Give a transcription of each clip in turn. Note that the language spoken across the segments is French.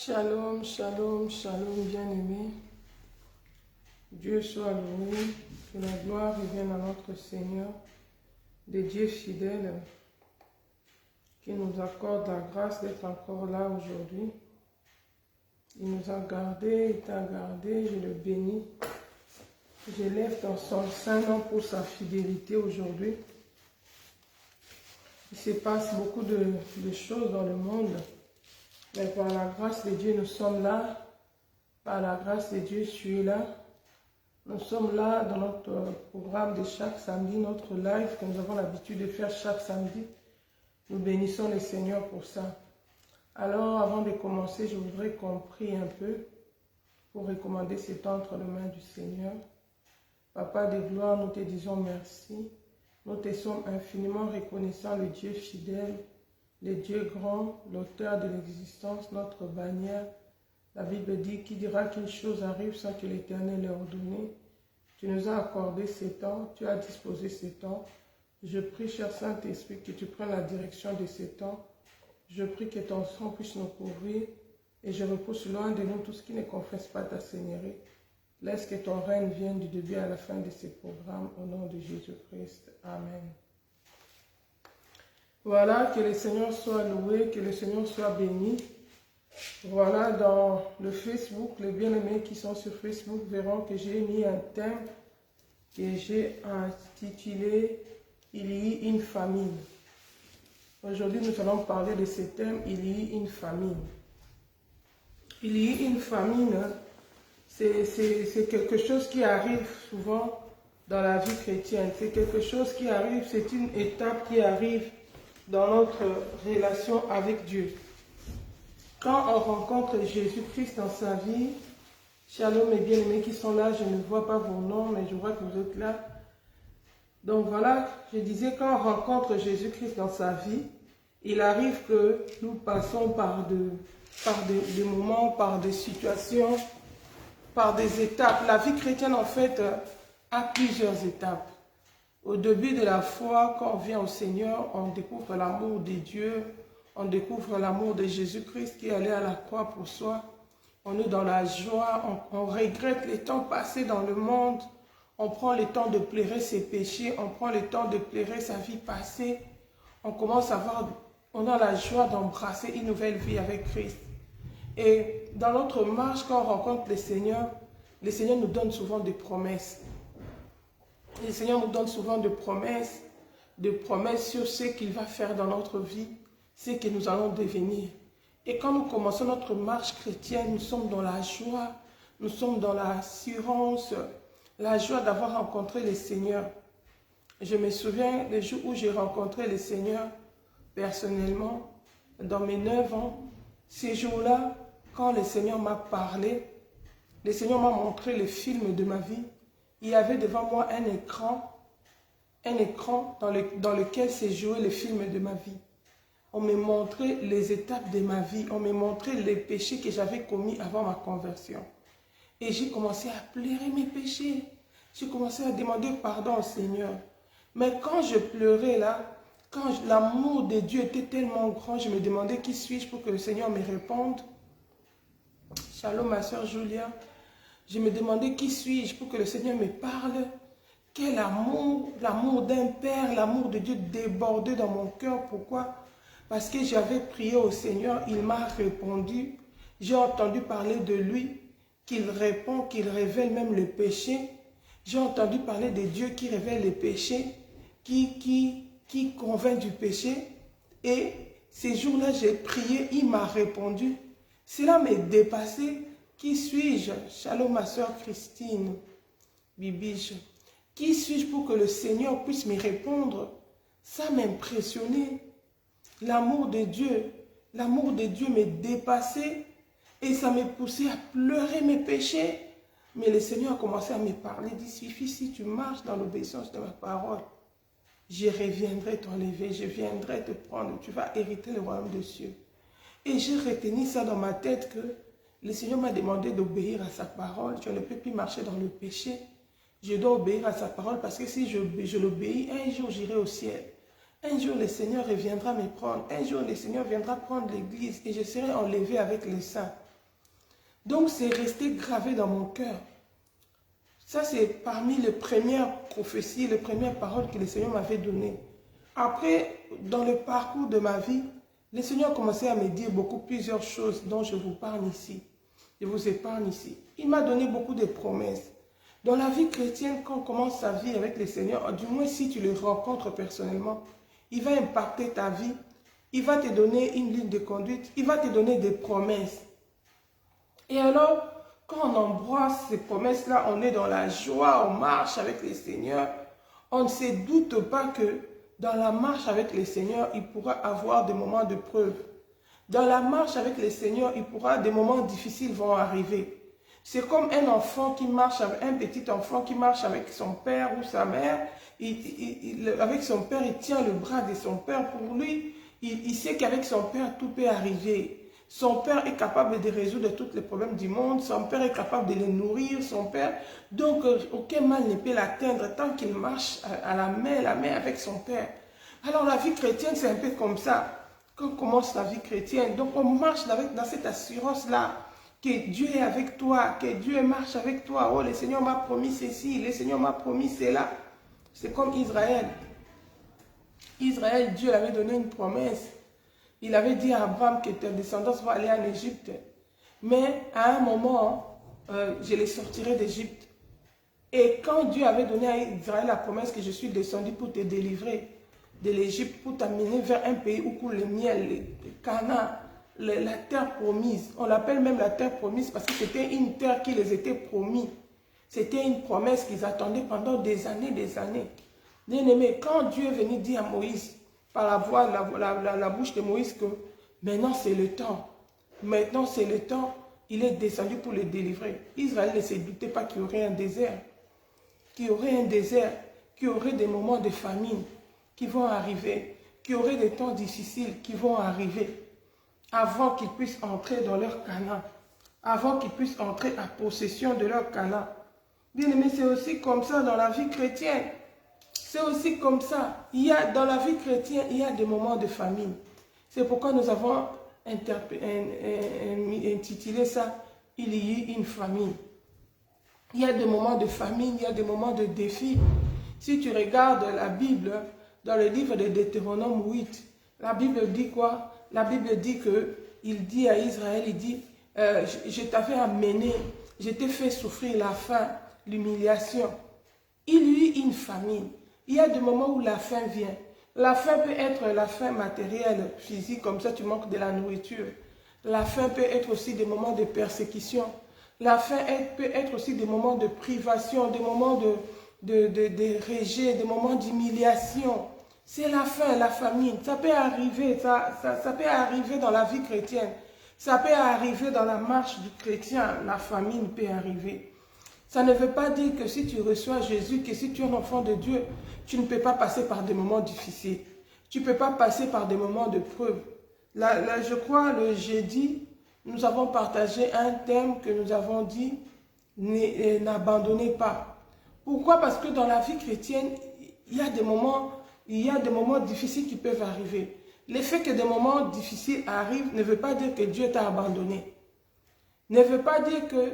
Shalom, shalom, shalom, bien-aimés. Dieu soit loué, que la gloire revienne à notre Seigneur, des dieux fidèles, qui nous accorde la grâce d'être encore là aujourd'hui. Il nous a gardés, il t'a gardé, je le bénis. J'élève dans son saint nom pour sa fidélité aujourd'hui. Il se passe beaucoup de choses dans le monde. Mais par la grâce de Dieu, nous sommes là. Par la grâce de Dieu, tu es là. Nous sommes là dans notre programme de chaque samedi, notre live que nous avons l'habitude de faire chaque samedi. Nous bénissons le Seigneur pour ça. Alors, avant de commencer, je voudrais qu'on prie un peu pour recommander ce temps entre les mains du Seigneur. Papa de gloire, nous te disons merci. Nous te sommes infiniment reconnaissants, le Dieu fidèle, le Dieu grand, l'auteur de l'existence, notre bannière. La Bible dit, qui dira qu'une chose arrive sans que l'Éternel l'ait ordonné. Tu nous as accordé ce temps, tu as disposé ce temps. Je prie, cher Saint-Esprit, que tu prennes la direction de ce temps. Je prie que ton sang puisse nous couvrir et je repousse loin de nous tout ce qui ne confesse pas ta Seigneurie. Laisse que ton règne vienne du début à la fin de ce programme au nom de Jésus-Christ. Amen. Voilà, que le Seigneur soit loué, que le Seigneur soit béni. Voilà, dans le Facebook, les bien-aimés qui sont sur Facebook verront que j'ai mis un thème que j'ai intitulé « Il y a une famine ». Aujourd'hui, nous allons parler de ce thème « Il y a une famine ». Il y a une famine, c'est quelque chose qui arrive souvent dans la vie chrétienne. C'est quelque chose qui arrive, c'est une étape qui arrive dans notre relation avec Dieu. Quand on rencontre Jésus-Christ dans sa vie, shalom mes bien-aimés qui sont là, je ne vois pas vos noms, mais je vois que vous êtes là. Donc voilà, je disais, quand on rencontre Jésus-Christ dans sa vie, il arrive que nous passons par des moments, par des situations, par des étapes. La vie chrétienne, en fait, a plusieurs étapes. Au début de la foi, quand on vient au Seigneur, on découvre l'amour de Dieu, on découvre l'amour de Jésus-Christ qui est allé à la croix pour soi. On est dans la joie, on regrette les temps passés dans le monde, on prend le temps de pleurer ses péchés, on prend le temps de pleurer sa vie passée. On commence à voir, on a la joie d'embrasser une nouvelle vie avec Christ. Et dans notre marche, quand on rencontre le Seigneur nous donne souvent des promesses. Le Seigneur nous donne souvent des promesses sur ce qu'il va faire dans notre vie, ce que nous allons devenir. Et quand nous commençons notre marche chrétienne, nous sommes dans la joie, nous sommes dans l'assurance, la joie d'avoir rencontré le Seigneur. Je me souviens des jours où j'ai rencontré le Seigneur personnellement, dans mes 9 ans. Ces jours-là, quand le Seigneur m'a parlé, le Seigneur m'a montré le film de ma vie. Il y avait devant moi un écran dans lequel s'est joué le film de ma vie. On me montrait les étapes de ma vie, on me montrait les péchés que j'avais commis avant ma conversion. Et j'ai commencé à pleurer mes péchés. J'ai commencé à demander pardon au Seigneur. Mais quand je pleurais là, quand l'amour de Dieu était tellement grand, je me demandais qui suis-je pour que le Seigneur me réponde. Shalom ma soeur Julia. Je me demandais qui suis-je pour que le Seigneur me parle. Quel amour, l'amour d'un Père, l'amour de Dieu débordait dans mon cœur. Pourquoi? Parce que j'avais prié au Seigneur, il m'a répondu. J'ai entendu parler de lui, qu'il répond, qu'il révèle même le péché. J'ai entendu parler de Dieu qui révèle les péchés, qui convainc du péché. Et ces jours-là, j'ai prié, il m'a répondu. Cela m'a dépassé. Qui suis-je? Shalom ma soeur Christine, Bibiche. Qui suis-je pour que le Seigneur puisse me répondre? Ça m'impressionnait. L'amour de Dieu me dépassait et ça me poussait à pleurer mes péchés. Mais le Seigneur a commencé à me parler, il dit, suffit si tu marches dans l'obéissance de ma parole, je reviendrai t'enlever, je viendrai te prendre, tu vas hériter le royaume des cieux. Et j'ai retenu ça dans ma tête que le Seigneur m'a demandé d'obéir à sa parole. Je ne peux plus marcher dans le péché. Je dois obéir à sa parole parce que si je l'obéis, un jour j'irai au ciel. Un jour le Seigneur reviendra me prendre. Un jour le Seigneur viendra prendre l'église et je serai enlevé avec les saints. Donc, c'est resté gravé dans mon cœur. Ça, c'est parmi les premières prophéties, les premières paroles que le Seigneur m'avait données. Après, dans le parcours de ma vie, le Seigneur a commencé à me dire plusieurs choses dont je vous parle ici. Je vous épargne ici. Il m'a donné beaucoup de promesses. Dans la vie chrétienne, quand on commence sa vie avec le Seigneur, du moins si tu le rencontres personnellement, il va impacter ta vie. Il va te donner une ligne de conduite. Il va te donner des promesses. Et alors, quand on embrasse ces promesses-là, on est dans la joie, on marche avec le Seigneur. On ne se doute pas que dans la marche avec le Seigneur, il pourra avoir des moments de preuve. Dans la marche avec le Seigneur, des moments difficiles vont arriver. C'est comme un enfant qui marche, un petit enfant qui marche avec son père ou sa mère. Avec son père, il tient le bras de son père. Pour lui, il sait qu'avec son père, tout peut arriver. Son père est capable de résoudre tous les problèmes du monde. Son père est capable de les nourrir. Son père, donc aucun mal ne peut l'atteindre tant qu'il marche à la main avec son père. Alors la vie chrétienne, c'est un peu comme ça. Quand on commence la vie chrétienne, donc on marche dans cette assurance-là. Que Dieu est avec toi, que Dieu marche avec toi. Oh, le Seigneur m'a promis ceci, le Seigneur m'a promis cela. C'est comme Israël. Israël, Dieu avait donné une promesse. Il avait dit à Abraham que ta descendance va aller en Égypte. Mais à un moment, je les sortirai d'Égypte. Et quand Dieu avait donné à Israël la promesse que je suis descendu pour te délivrer de l'Égypte, pour t'amener vers un pays où coule le miel, le Canaan, la terre promise. On l'appelle même la terre promise parce que c'était une terre qui les était promise. C'était une promesse qu'ils attendaient pendant des années, des années. Bien-aimé, quand Dieu est venu dire à Moïse, par la voix, la bouche de Moïse, que maintenant c'est le temps. Maintenant c'est le temps, il est descendu pour les délivrer. Israël ne se doutait pas qu'il y aurait un désert. Qu'il y aurait un désert, qu'il y aurait des moments de famine qui vont arriver, qu'il y aurait des temps difficiles qui vont arriver. Avant qu'ils puissent entrer dans leur Canaan, avant qu'ils puissent entrer à possession de leur Canaan. Bien aimé, c'est aussi comme ça dans la vie chrétienne. C'est aussi comme ça. Dans la vie chrétienne, il y a des moments de famine. C'est pourquoi nous avons intitulé ça « Il y a une famine ». Il y a des moments de famine, il y a des moments de défi. Si tu regardes la Bible, dans le livre de Deutéronome 8, la Bible dit quoi? La Bible dit qu'il dit à Israël, il dit, je t'avais amené, je t'ai fait souffrir la faim, l'humiliation. Il y a une famine. Il y a des moments où la faim vient. La faim peut être la faim matérielle, physique, comme ça tu manques de la nourriture. La faim peut être aussi des moments de persécution. La faim peut être aussi des moments de privation, des moments de rejet, des moments d'humiliation. C'est la faim, la famine. Ça peut arriver, ça peut arriver dans la vie chrétienne. Ça peut arriver dans la marche du chrétien. La famine peut arriver. Ça ne veut pas dire que si tu reçois Jésus, que si tu es un enfant de Dieu, tu ne peux pas passer par des moments difficiles. Tu ne peux pas passer par des moments de preuve. Là, je crois, le jeudi, nous avons partagé un thème que nous avons dit, n'abandonnez pas. Pourquoi? Parce que dans la vie chrétienne, il y a des moments difficiles qui peuvent arriver. Le fait que des moments difficiles arrivent ne veut pas dire que Dieu t'a abandonné. Ne veut pas dire que,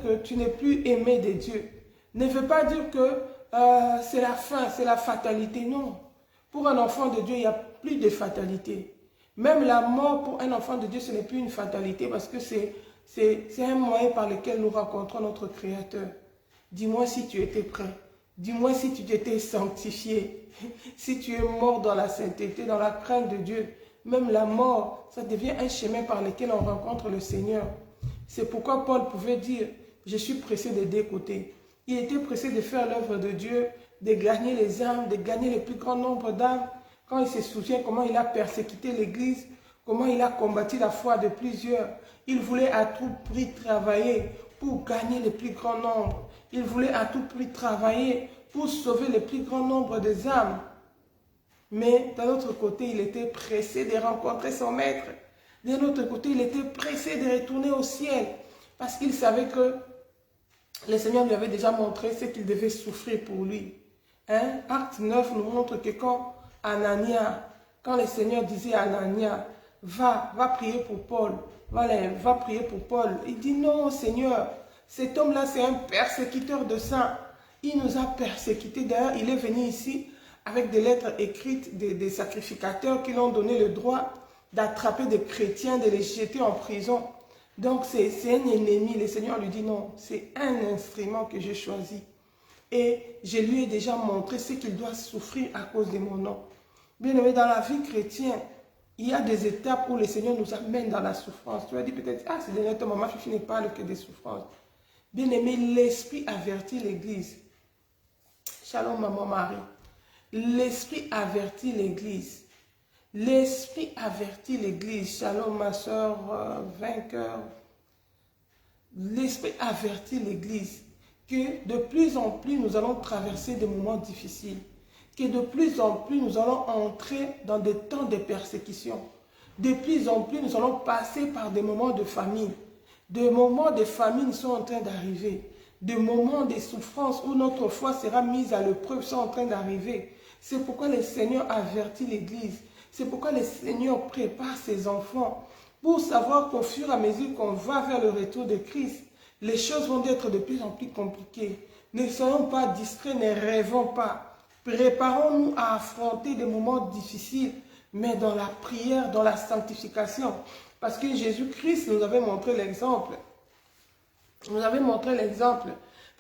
que tu n'es plus aimé de Dieu. Ne veut pas dire que c'est la fin, c'est la fatalité. Non. Pour un enfant de Dieu, il n'y a plus de fatalité. Même la mort pour un enfant de Dieu, ce n'est plus une fatalité parce que c'est un moyen par lequel nous rencontrons notre Créateur. Dis-moi si tu étais prêt. Dis-moi si tu t'étais sanctifié. Si tu es mort dans la sainteté, dans la crainte de Dieu. Même la mort, ça devient un chemin par lequel on rencontre le Seigneur. C'est pourquoi Paul pouvait dire, je suis pressé des deux côtés. Il était pressé de faire l'œuvre de Dieu, de gagner les âmes, de gagner le plus grand nombre d'âmes. Quand il se souvient comment il a persécuté l'Église, comment il a combattu la foi de plusieurs. Il voulait à tout prix travailler pour gagner le plus grand nombre. Il voulait à tout prix travailler pour sauver le plus grand nombre des âmes. Mais d'un autre côté, il était pressé de rencontrer son maître. D'un autre côté, il était pressé de retourner au ciel. Parce qu'il savait que le Seigneur lui avait déjà montré ce qu'il devait souffrir pour lui. Acte 9 nous montre que quand le Seigneur disait à Anania, va prier pour Paul. Va prier pour Paul. Il dit, non, Seigneur, cet homme-là, c'est un persécuteur de saints. Il nous a persécutés. D'ailleurs, il est venu ici avec des lettres écrites des sacrificateurs qui lui ont donné le droit d'attraper des chrétiens, de les jeter en prison. Donc, c'est un ennemi. Le Seigneur lui dit, non, c'est un instrument que j'ai choisi. Et je lui ai déjà montré ce qu'il doit souffrir à cause de mon nom. Bien aimé, dans la vie chrétienne, il y a des étapes où le Seigneur nous amène dans la souffrance. Tu vas dire peut-être, ah, c'est dernier temps, maman, je ne parle que des souffrances. Bien aimé, l'Esprit avertit l'Église. Shalom, maman Marie. L'Esprit avertit l'Église. L'Esprit avertit l'Église. Shalom, ma soeur vainqueur. L'Esprit avertit l'Église que de plus en plus nous allons traverser des moments difficiles. Que de plus en plus nous allons entrer dans des temps de persécution. De plus en plus nous allons passer par des moments de famine. Des moments de famine sont en train d'arriver. Des moments de souffrance où notre foi sera mise à l'épreuve sont en train d'arriver. C'est pourquoi le Seigneur avertit l'Église. C'est pourquoi le Seigneur prépare ses enfants pour savoir qu'au fur et à mesure qu'on va vers le retour de Christ, les choses vont être de plus en plus compliquées. Ne soyons pas distraits, ne rêvons pas. Préparons-nous à affronter des moments difficiles, mais dans la prière, dans la sanctification. Parce que Jésus-Christ nous avait montré l'exemple. Nous avait montré l'exemple.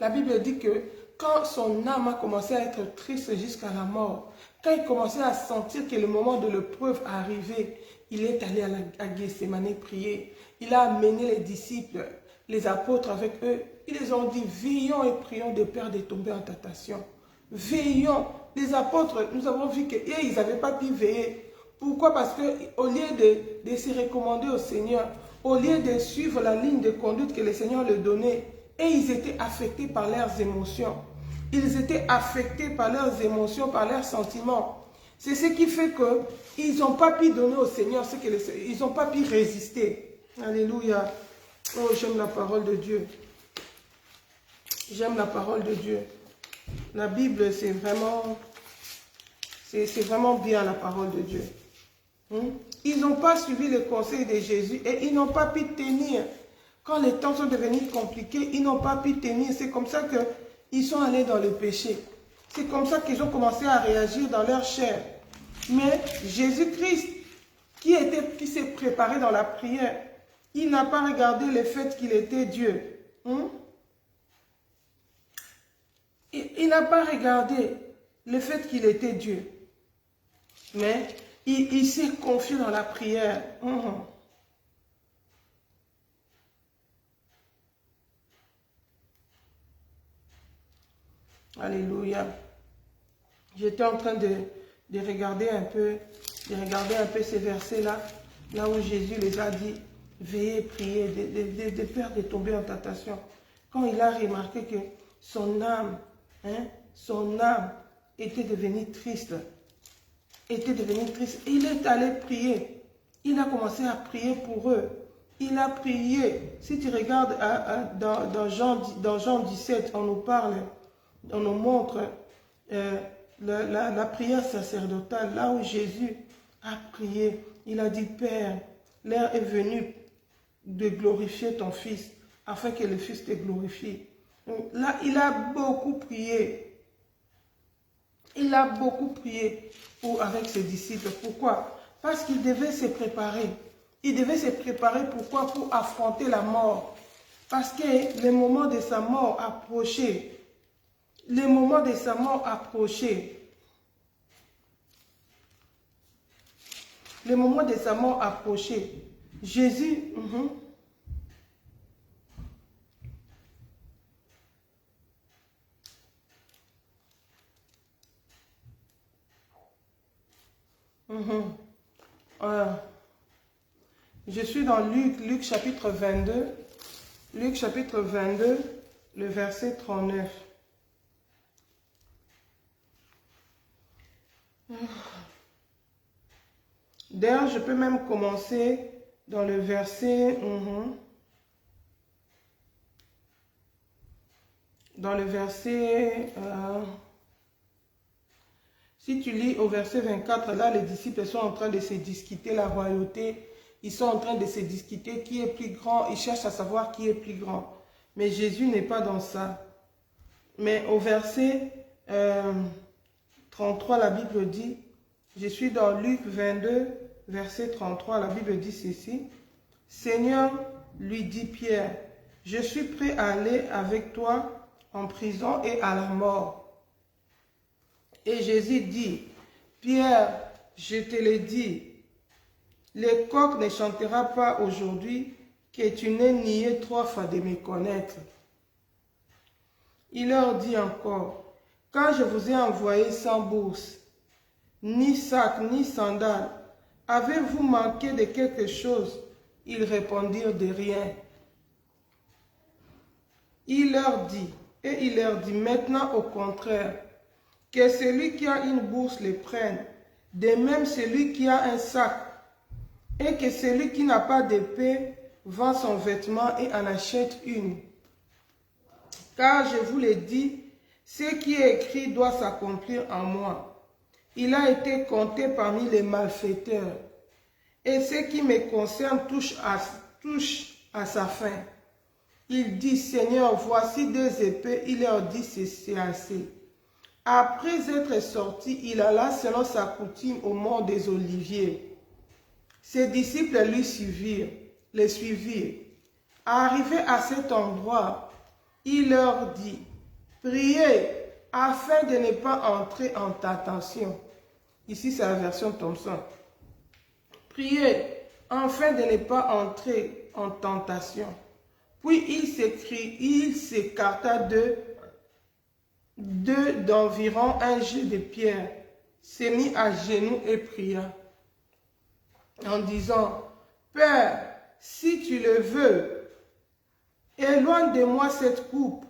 La Bible dit que quand son âme a commencé à être triste jusqu'à la mort, quand il commençait à sentir que le moment de l'épreuve arrivait, il est allé à Gethsémane prier. Il a amené les disciples, les apôtres avec eux. Ils les ont dit, veillons et prions de peur de tomber en tentation. Veillons. Les apôtres, nous avons vu qu'ils n'avaient pas pu veiller. Pourquoi? Parce qu'au lieu de se recommander au Seigneur, au lieu de suivre la ligne de conduite que le Seigneur leur donnait, et ils étaient affectés par leurs émotions. Ils étaient affectés par leurs émotions, par leurs sentiments. C'est ce qui fait qu'ils n'ont pas pu donner au Seigneur ce qu'ils n'ont pas pu résister. Alléluia. Oh, j'aime la parole de Dieu. J'aime la parole de Dieu. La Bible, c'est vraiment bien la parole de Dieu. Ils n'ont pas suivi le conseil de Jésus et ils n'ont pas pu tenir. Quand les temps sont devenus compliqués, ils n'ont pas pu tenir. C'est comme ça qu'ils sont allés dans le péché. C'est comme ça qu'ils ont commencé à réagir dans leur chair. Mais Jésus-Christ, qui s'est préparé dans la prière, il n'a pas regardé le fait qu'il était Dieu. Il n'a pas regardé le fait qu'il était Dieu. Mais il s'est confié dans la prière. Alléluia. J'étais en train de regarder un peu ces versets-là, là où Jésus les a dit, veillez, priez, de peur de tomber en tentation. Quand il a remarqué que son âme était devenue triste, il est allé prier. Il a commencé à prier pour eux. Il a prié. Si tu regardes dans Jean 17, on nous parle, on nous montre la prière sacerdotale, là où Jésus a prié. Il a dit, Père, l'heure est venue de glorifier ton Fils, afin que le Fils te glorifie. Là, il a beaucoup prié. Il a beaucoup prié avec ses disciples. Pourquoi? Parce qu'il devait se préparer. Il devait se préparer, pourquoi? Pour affronter la mort. Parce que le moment de sa mort approchait. Le moment de sa mort approchait. Le moment de sa mort approchait. Jésus... Je suis dans Luc chapitre 22. Luc chapitre 22, le verset 39. D'ailleurs, je peux même commencer dans le verset... dans le verset... si tu lis au verset 24, là, les disciples sont en train de se discuter la royauté. Ils sont en train de se discuter qui est plus grand. Ils cherchent à savoir qui est plus grand. Mais Jésus n'est pas dans ça. Mais au verset 33, la Bible dit, je suis dans Luc 22, verset 33, la Bible dit ceci. Seigneur, lui dit Pierre, je suis prêt à aller avec toi en prison et à la mort. Et Jésus dit, Pierre, je te le dis, le coq ne chantera pas aujourd'hui que tu n'aies nié 3 fois de me connaître. Il leur dit encore, quand je vous ai envoyé sans bourse, ni sac, ni sandales, avez-vous manqué de quelque chose? Ils répondirent de rien. Il leur dit maintenant au contraire, que celui qui a une bourse le prenne, de même celui qui a un sac, et que celui qui n'a pas d'épée vend son vêtement et en achète une. Car je vous l'ai dit, ce qui est écrit doit s'accomplir en moi. Il a été compté parmi les malfaiteurs, et ce qui me concerne touche à sa fin. Il dit, Seigneur, voici 2 épées. Il leur dit, c'est assez. Après être sorti, il alla selon sa coutume au mont des Oliviers. Ses disciples le suivirent. Arrivé à cet endroit, il leur dit, priez afin de ne pas entrer en tentation. Ici, c'est la version Thompson. Priez afin de ne pas entrer en tentation. Puis il s'écarta d'environ un jet de pierre, s'est mis à genoux et pria, en disant, Père, si tu le veux, éloigne de moi cette coupe,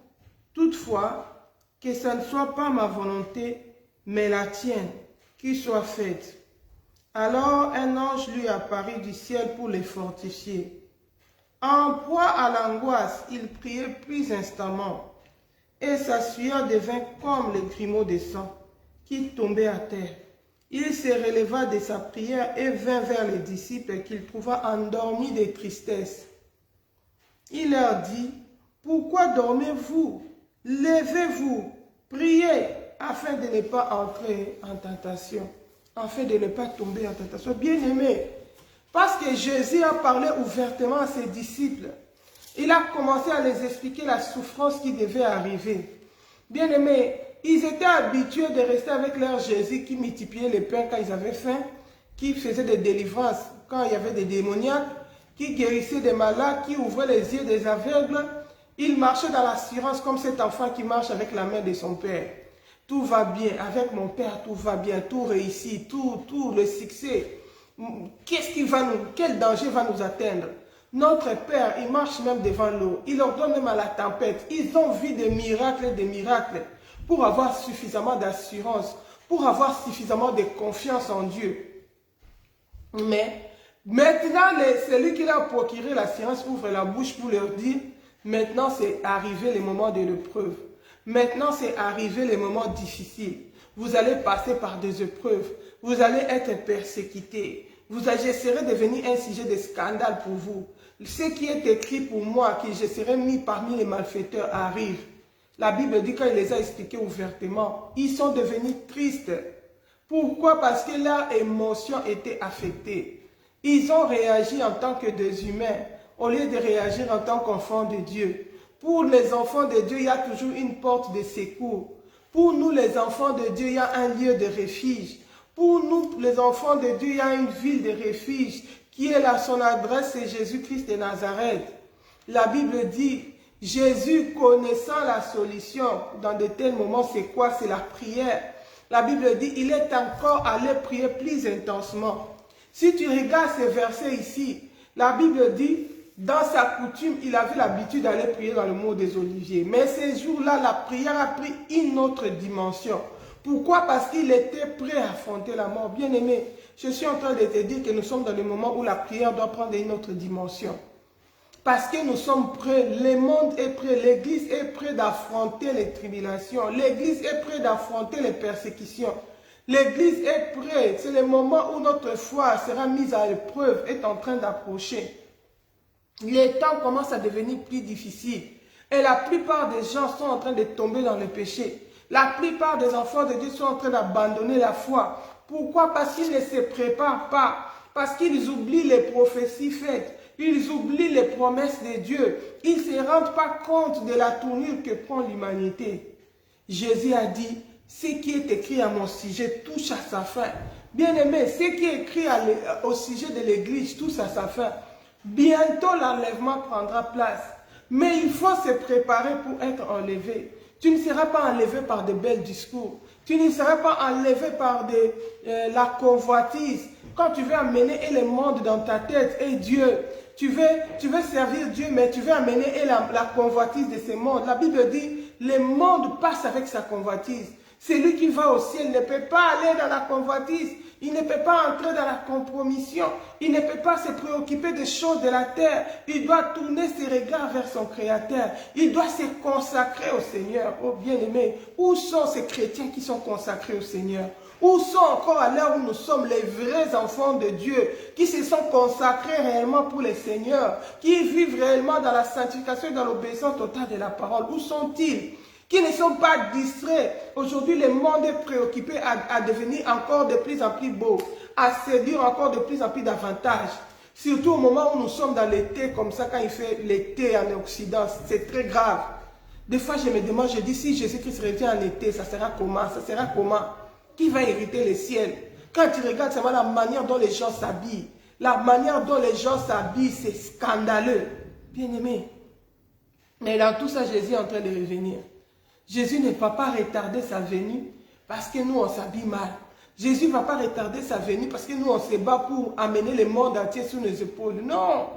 toutefois, que ça ne soit pas ma volonté, mais la tienne, qui soit faite. Alors un ange lui apparut du ciel pour les fortifier. En proie à l'angoisse, il priait plus instamment, et sa sueur devint comme le grumeau de sang qui tombait à terre. Il se releva de sa prière et vint vers les disciples qu'il trouva endormis de tristesse. Il leur dit, pourquoi dormez-vous? Levez-vous, priez, afin de ne pas entrer en tentation, afin de ne pas tomber en tentation. Bien-aimés, parce que Jésus a parlé ouvertement à ses disciples, il a commencé à les expliquer la souffrance qui devait arriver. Bien-aimés, ils étaient habitués de rester avec leur Jésus qui multipliait les pains quand ils avaient faim, qui faisait des délivrances quand il y avait des démoniaques, qui guérissait des malades, qui ouvrait les yeux des aveugles. Il marchait dans l'assurance comme cet enfant qui marche avec la main de son père. Tout va bien, avec mon père tout va bien, tout réussit, tout le succès. Quel danger va nous atteindre? Notre Père, il marche même devant l'eau. Il ordonne même à la tempête. Ils ont vu des miracles pour avoir suffisamment d'assurance, pour avoir suffisamment de confiance en Dieu. Mais maintenant, celui qui leur a procuré l'assurance ouvre la bouche pour leur dire, maintenant c'est arrivé le moment de l'épreuve. Maintenant c'est arrivé le moment difficile. Vous allez passer par des épreuves. Vous allez être persécutés. J'essaierai de devenir un sujet de scandale pour vous. Ce qui est écrit pour moi, que je serai mis parmi les malfaiteurs, arrive. La Bible dit, quand il les a expliqués ouvertement, ils sont devenus tristes. Pourquoi? Parce que leurs émotions étaient affectées. Ils ont réagi en tant que des humains, au lieu de réagir en tant qu'enfants de Dieu. Pour les enfants de Dieu, il y a toujours une porte de secours. Pour nous, les enfants de Dieu, il y a un lieu de refuge. Pour nous, les enfants de Dieu, il y a une ville de refuge qui est là, son adresse, c'est Jésus-Christ de Nazareth. La Bible dit, Jésus connaissant la solution dans de tels moments, c'est quoi? C'est la prière. La Bible dit, il est encore allé prier plus intensement. Si tu regardes ces versets ici, la Bible dit, dans sa coutume, il avait l'habitude d'aller prier dans le mont des Oliviers. Mais ces jours-là, la prière a pris une autre dimension. Pourquoi? Parce qu'il était prêt à affronter la mort. Bien-aimé, je suis en train de te dire que nous sommes dans le moment où la prière doit prendre une autre dimension. Parce que nous sommes prêts, le monde est prêt, l'Église est prête d'affronter les tribulations. L'Église est prête d'affronter les persécutions. L'église est prête. C'est le moment où notre foi sera mise à l'épreuve, est en train d'approcher. Les temps commencent à devenir plus difficiles. Et la plupart des gens sont en train de tomber dans le péché. La plupart des enfants de Dieu sont en train d'abandonner la foi. Pourquoi? Parce qu'ils ne se préparent pas. Parce qu'ils oublient les prophéties faites. Ils oublient les promesses de Dieu. Ils ne se rendent pas compte de la tournure que prend l'humanité. Jésus a dit, ce qui est écrit à mon sujet touche à sa fin. Bien-aimé, ce qui est écrit au sujet de l'église touche à sa fin. Bientôt l'enlèvement prendra place. Mais il faut se préparer pour être enlevé. Tu ne seras pas enlevé par de belles discours. Tu ne seras pas enlevé par la convoitise. Quand tu veux amener le monde dans ta tête, et Dieu, tu veux servir Dieu, mais tu veux amener la convoitise de ce monde. La Bible dit, le monde passe avec sa convoitise. Celui qui va au ciel ne peut pas aller dans la convoitise. Il ne peut pas entrer dans la compromission. Il ne peut pas se préoccuper des choses de la terre. Il doit tourner ses regards vers son Créateur. Il doit se consacrer au Seigneur. Oh bien-aimé, où sont ces chrétiens qui sont consacrés au Seigneur? Où sont encore à l'heure où nous sommes les vrais enfants de Dieu, qui se sont consacrés réellement pour le Seigneur, qui vivent réellement dans la sanctification et dans l'obéissance totale de la parole? Où sont-ils? Qui ne sont pas distraits. Aujourd'hui, le monde est préoccupé à devenir encore de plus en plus beau, à séduire encore de plus en plus davantage. Surtout au moment où nous sommes dans l'été, comme ça, quand il fait l'été en Occident, c'est très grave. Des fois, je me demande, je dis, si Jésus-Christ revient en été, ça sera comment? Ça sera comment? Qui va hériter le ciel? Quand tu regardes seulement la manière dont les gens s'habillent, la manière dont les gens s'habillent, c'est scandaleux. Bien-aimé. Mais dans tout ça, Jésus est en train de revenir. Jésus ne va pas retarder sa venue parce que nous, on s'habille mal. Jésus ne va pas retarder sa venue parce que nous, on se bat pour amener le monde entier sur nos épaules. Non.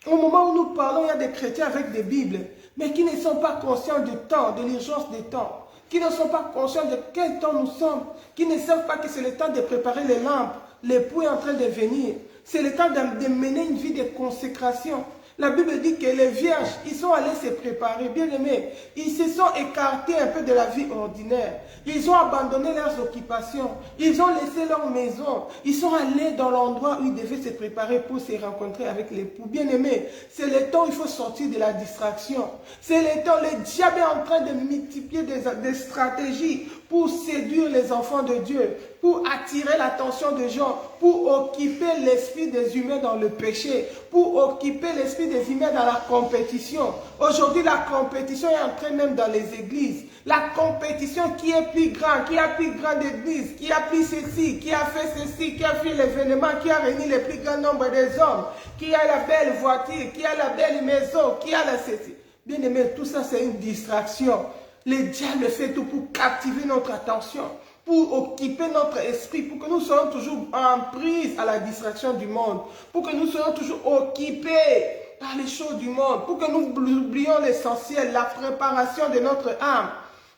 Au moment où nous parlons, il y a des chrétiens avec des Bibles, mais qui ne sont pas conscients du temps, de l'urgence des temps, qui ne sont pas conscients de quel temps nous sommes, qui ne savent pas que c'est le temps de préparer les lampes, l'époux est en train de venir. C'est le temps de mener une vie de consécration. La Bible dit que les vierges, ils sont allés se préparer, bien aimés. Ils se sont écartés un peu de la vie ordinaire. Ils ont abandonné leurs occupations. Ils ont laissé leur maison. Ils sont allés dans l'endroit où ils devaient se préparer pour se rencontrer avec l'époux. Bien aimés, c'est le temps où il faut sortir de la distraction. C'est le temps, le diable est en train de multiplier des stratégies pour séduire les enfants de Dieu, pour attirer l'attention des gens, pour occuper l'esprit des humains dans le péché, pour occuper l'esprit des humains dans la compétition. Aujourd'hui, la compétition est entrée même dans les églises. La compétition qui est plus grande, qui a plus grande église, qui a plus ceci, qui a fait ceci, qui a fait l'événement, qui a réuni le plus grand nombre des hommes, qui a la belle voiture, qui a la belle maison, qui a la ceci. Bien aimé, tout ça c'est une distraction. Le diable fait tout pour captiver notre attention, pour occuper notre esprit, pour que nous soyons toujours en prise à la distraction du monde, pour que nous soyons toujours occupés par les choses du monde, pour que nous oublions l'essentiel, la préparation de notre âme,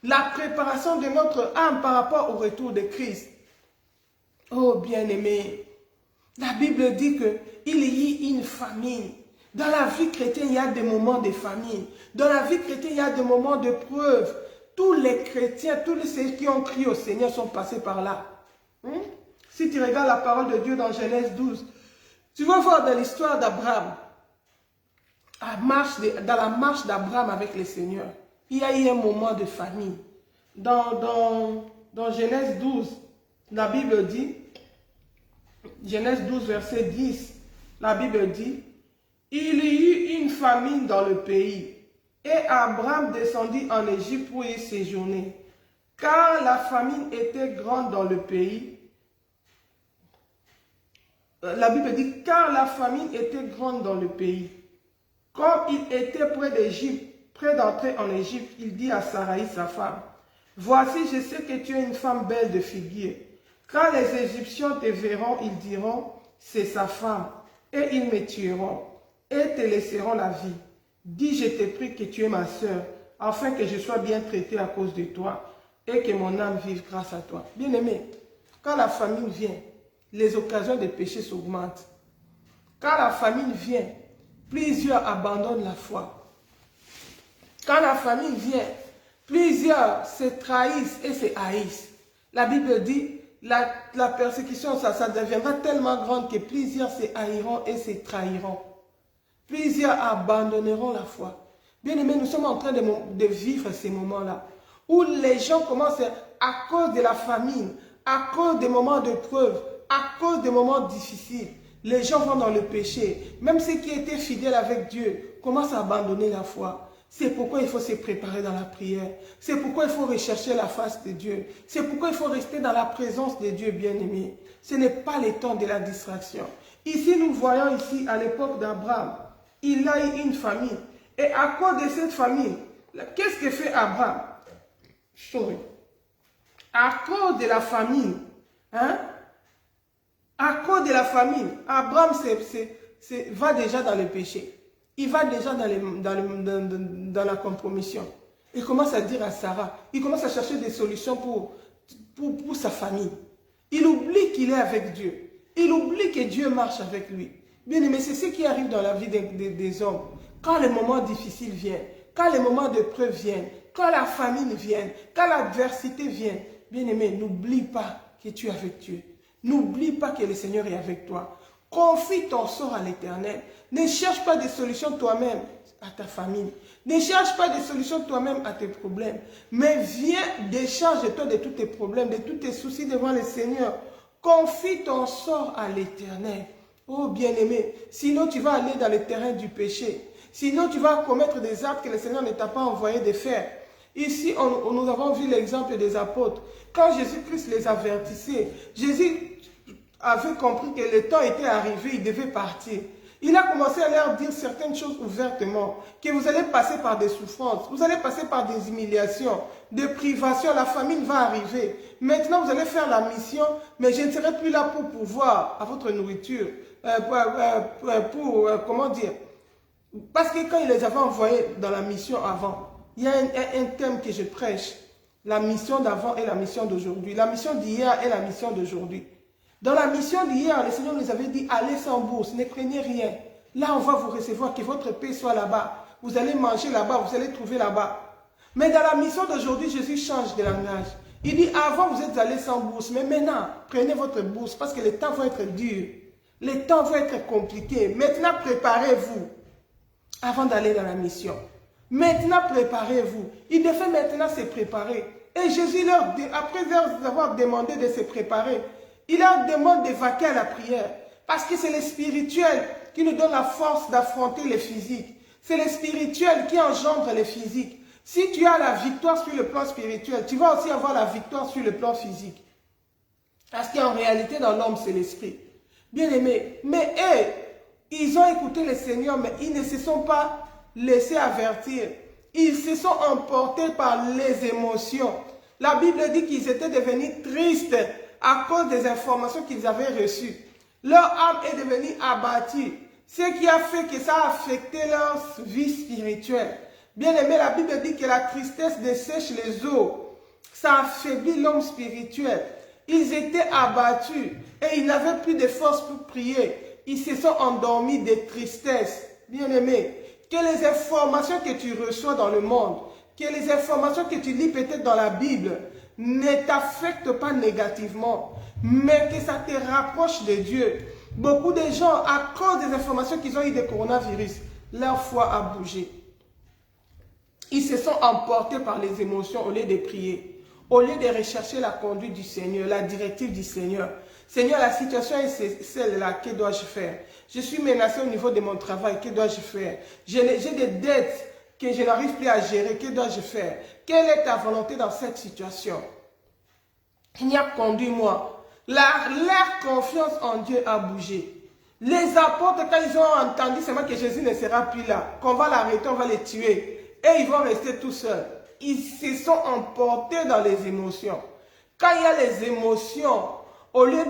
la préparation de notre âme par rapport au retour de Christ. Oh bien-aimé, la Bible dit qu'il y a une famine. Dans la vie chrétienne, il y a des moments de famine. Dans la vie chrétienne, il y a des moments de preuve. Tous les chrétiens, tous ceux qui ont crié au Seigneur sont passés par là. Si tu regardes la parole de Dieu dans Genèse 12, tu vas voir dans l'histoire d'Abraham, dans la marche d'Abraham avec le Seigneur, il y a eu un moment de famine. Dans Genèse 12, la Bible dit, Genèse 12, verset 10, la Bible dit, il y eut une famine dans le pays, et Abraham descendit en Égypte pour y séjourner, car la famine était grande dans le pays. La Bible dit, car la famine était grande dans le pays. Comme il était près d'Égypte, près d'entrer en Égypte, il dit à Sarai, sa femme, voici, je sais que tu es une femme belle de figure. Quand les Égyptiens te verront, ils diront, c'est sa femme, et ils me tueront, et te laisseront la vie. Dis, je te prie que tu es ma sœur, afin que je sois bien traité à cause de toi, et que mon âme vive grâce à toi. Bien-aimé, quand la famine vient, les occasions de péché s'augmentent. Quand la famine vient, plusieurs abandonnent la foi. Quand la famine vient, plusieurs se trahissent et se haïssent. La Bible dit, la persécution, ça deviendra tellement grande que plusieurs se haïront et se trahiront. Plusieurs abandonneront la foi. Bien aimé, nous sommes en train de vivre ces moments-là, où les gens commencent, à cause de la famine, à cause des moments de preuve, à cause des moments difficiles, les gens vont dans le péché. Même ceux qui étaient fidèles avec Dieu commencent à abandonner la foi. C'est pourquoi il faut se préparer dans la prière. C'est pourquoi il faut rechercher la face de Dieu. C'est pourquoi il faut rester dans la présence de Dieu, bien-aimé. Ce n'est pas le temps de la distraction. Ici, nous voyons ici, à l'époque d'Abraham, il a eu une famille. Et à cause de cette famille, qu'est-ce que fait Abraham? À cause de la famine, à cause de la famine, Abraham va déjà dans le péché. Il va déjà dans la compromission. Il commence à dire à Sarah, il commence à chercher des solutions pour sa famille. Il oublie qu'il est avec Dieu. Il oublie que Dieu marche avec lui. Bien aimé, c'est ce qui arrive dans la vie des hommes. Quand les moments difficiles viennent, quand les moments de preuve viennent, quand la famine vient, quand l'adversité vient, bien aimé, n'oublie pas que tu es avec Dieu. N'oublie pas que le Seigneur est avec toi. Confie ton sort à l'Éternel. Ne cherche pas des solutions toi-même à ta famille. Ne cherche pas des solutions toi-même à tes problèmes. Mais viens, décharge-toi de tous tes problèmes, de tous tes soucis devant le Seigneur. Confie ton sort à l'Éternel. Oh bien-aimé, sinon tu vas aller dans le terrain du péché. Sinon tu vas commettre des actes que le Seigneur ne t'a pas envoyé de faire. Ici, nous avons vu l'exemple des apôtres. Quand Jésus-Christ les avertissait, Jésus avait compris que le temps était arrivé, il devait partir. Il a commencé à leur dire certaines choses ouvertement, que vous allez passer par des souffrances, vous allez passer par des humiliations, des privations, la famine va arriver. Maintenant, vous allez faire la mission, mais je ne serai plus là pour pouvoir à votre nourriture, comment dire. Parce que quand il les avait envoyés dans la mission avant, il y a un thème que je prêche, la mission d'avant et la mission d'aujourd'hui. La mission d'hier et la mission d'aujourd'hui. Dans la mission d'hier, le Seigneur nous avait dit, allez sans bourse, ne craignez rien. Là, on va vous recevoir, que votre paix soit là-bas. Vous allez manger là-bas, vous allez trouver là-bas. Mais dans la mission d'aujourd'hui, Jésus change de langage. Il dit, avant vous êtes allés sans bourse, mais maintenant, prenez votre bourse parce que les temps vont être durs. Les temps vont être compliqués. Maintenant, préparez-vous avant d'aller dans la mission. Maintenant, préparez-vous. Il devait maintenant se préparer. Et Jésus, après leur avoir demandé de se préparer, il leur demande de vaquer à la prière. Parce que c'est le spirituel qui nous donne la force d'affronter le physique. C'est le spirituel qui engendre le physique. Si tu as la victoire sur le plan spirituel, tu vas aussi avoir la victoire sur le plan physique. Parce qu'en réalité, dans l'homme, c'est l'esprit. Bien aimé, mais eux, ils ont écouté le Seigneur, mais ils ne se sont pas laissés avertir. Ils se sont emportés par les émotions. La Bible dit qu'ils étaient devenus tristes à cause des informations qu'ils avaient reçues. Leur âme est devenue abattue. Ce qui a fait que ça a affecté leur vie spirituelle. Bien aimé, la Bible dit que la tristesse dessèche les eaux. Ça affaiblit l'homme spirituel. Ils étaient abattus et ils n'avaient plus de force pour prier. Ils se sont endormis de tristesse. Bien aimé, que les informations que tu reçois dans le monde, que les informations que tu lis peut-être dans la Bible, ne t'affectent pas négativement, mais que ça te rapproche de Dieu. Beaucoup de gens, à cause des informations qu'ils ont eues de coronavirus, leur foi a bougé. Ils se sont emportés par les émotions au lieu de prier, au lieu de rechercher la conduite du Seigneur, la directive du Seigneur. Seigneur, la situation est celle-là, que dois-je faire? Je suis menacé au niveau de mon travail, que dois-je faire? J'ai des dettes que je n'arrive plus à gérer, que dois-je faire? Quelle est ta volonté dans cette situation? Il y a conduit-moi. Leur confiance en Dieu a bougé. Les apôtres, quand ils ont entendu seulement que Jésus ne sera plus là, qu'on va l'arrêter, on va les tuer, et ils vont rester tout seuls, ils se sont emportés dans les émotions. Quand il y a les émotions, au lieu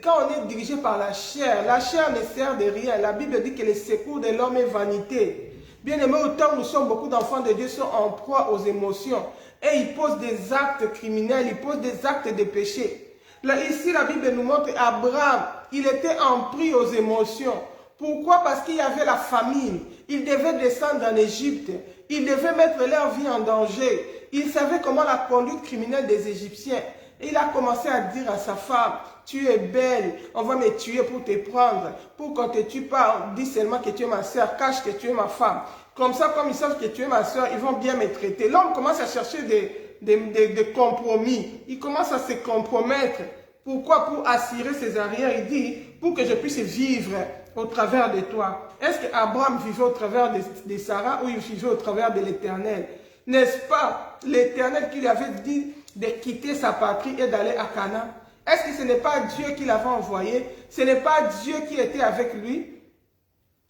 quand on est dirigé par la chair ne sert de rien. La Bible dit que le secours de l'homme est vanité. Bien aimé, autant nous sommes, beaucoup d'enfants de Dieu sont en proie aux émotions. Et ils posent des actes criminels, ils posent des actes de péché. Là, ici, la Bible nous montre Abraham, il était empris aux émotions. Pourquoi? Parce qu'il y avait la famine. Ils devaient descendre en Égypte. Ils devaient mettre leur vie en danger. Ils savaient comment la conduite criminelle des Égyptiens. Et il a commencé à dire à sa femme, tu es belle, on va me tuer pour te prendre. Pour qu'on ne te tue pas, dis seulement que tu es ma soeur, cache que tu es ma femme. Comme ça, comme ils savent que tu es ma soeur, ils vont bien me traiter. L'homme commence à chercher des compromis. Il commence à se compromettre. Pourquoi? Pour assurer ses arrières. Il dit, pour que je puisse vivre au travers de toi. Est-ce qu'Abraham vivait au travers de Sarah ou il vivait au travers de l'Éternel? N'est-ce pas l'Éternel qui lui avait dit de quitter sa patrie et d'aller à Canaan? Est-ce que ce n'est pas Dieu qui l'avait envoyé? Ce n'est pas Dieu qui était avec lui?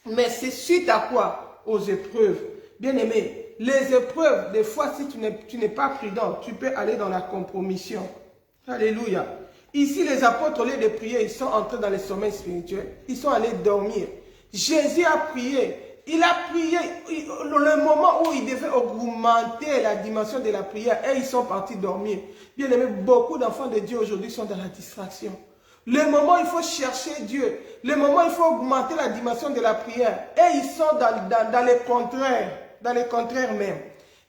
Mais c'est suite à quoi? Aux épreuves. Bien aimé, les épreuves, des fois, si tu n'es pas prudent, tu peux aller dans la compromission. Alléluia. Ici, les apôtres, au lieu de prier, ils sont entrés dans le sommeil spirituel. Ils sont allés dormir. Jésus a prié. Il a prié le moment où il devait augmenter la dimension de la prière et ils sont partis dormir. Bien aimé, beaucoup d'enfants de Dieu aujourd'hui sont dans la distraction. Le moment où il faut chercher Dieu, le moment où il faut augmenter la dimension de la prière et ils sont dans les contraires même.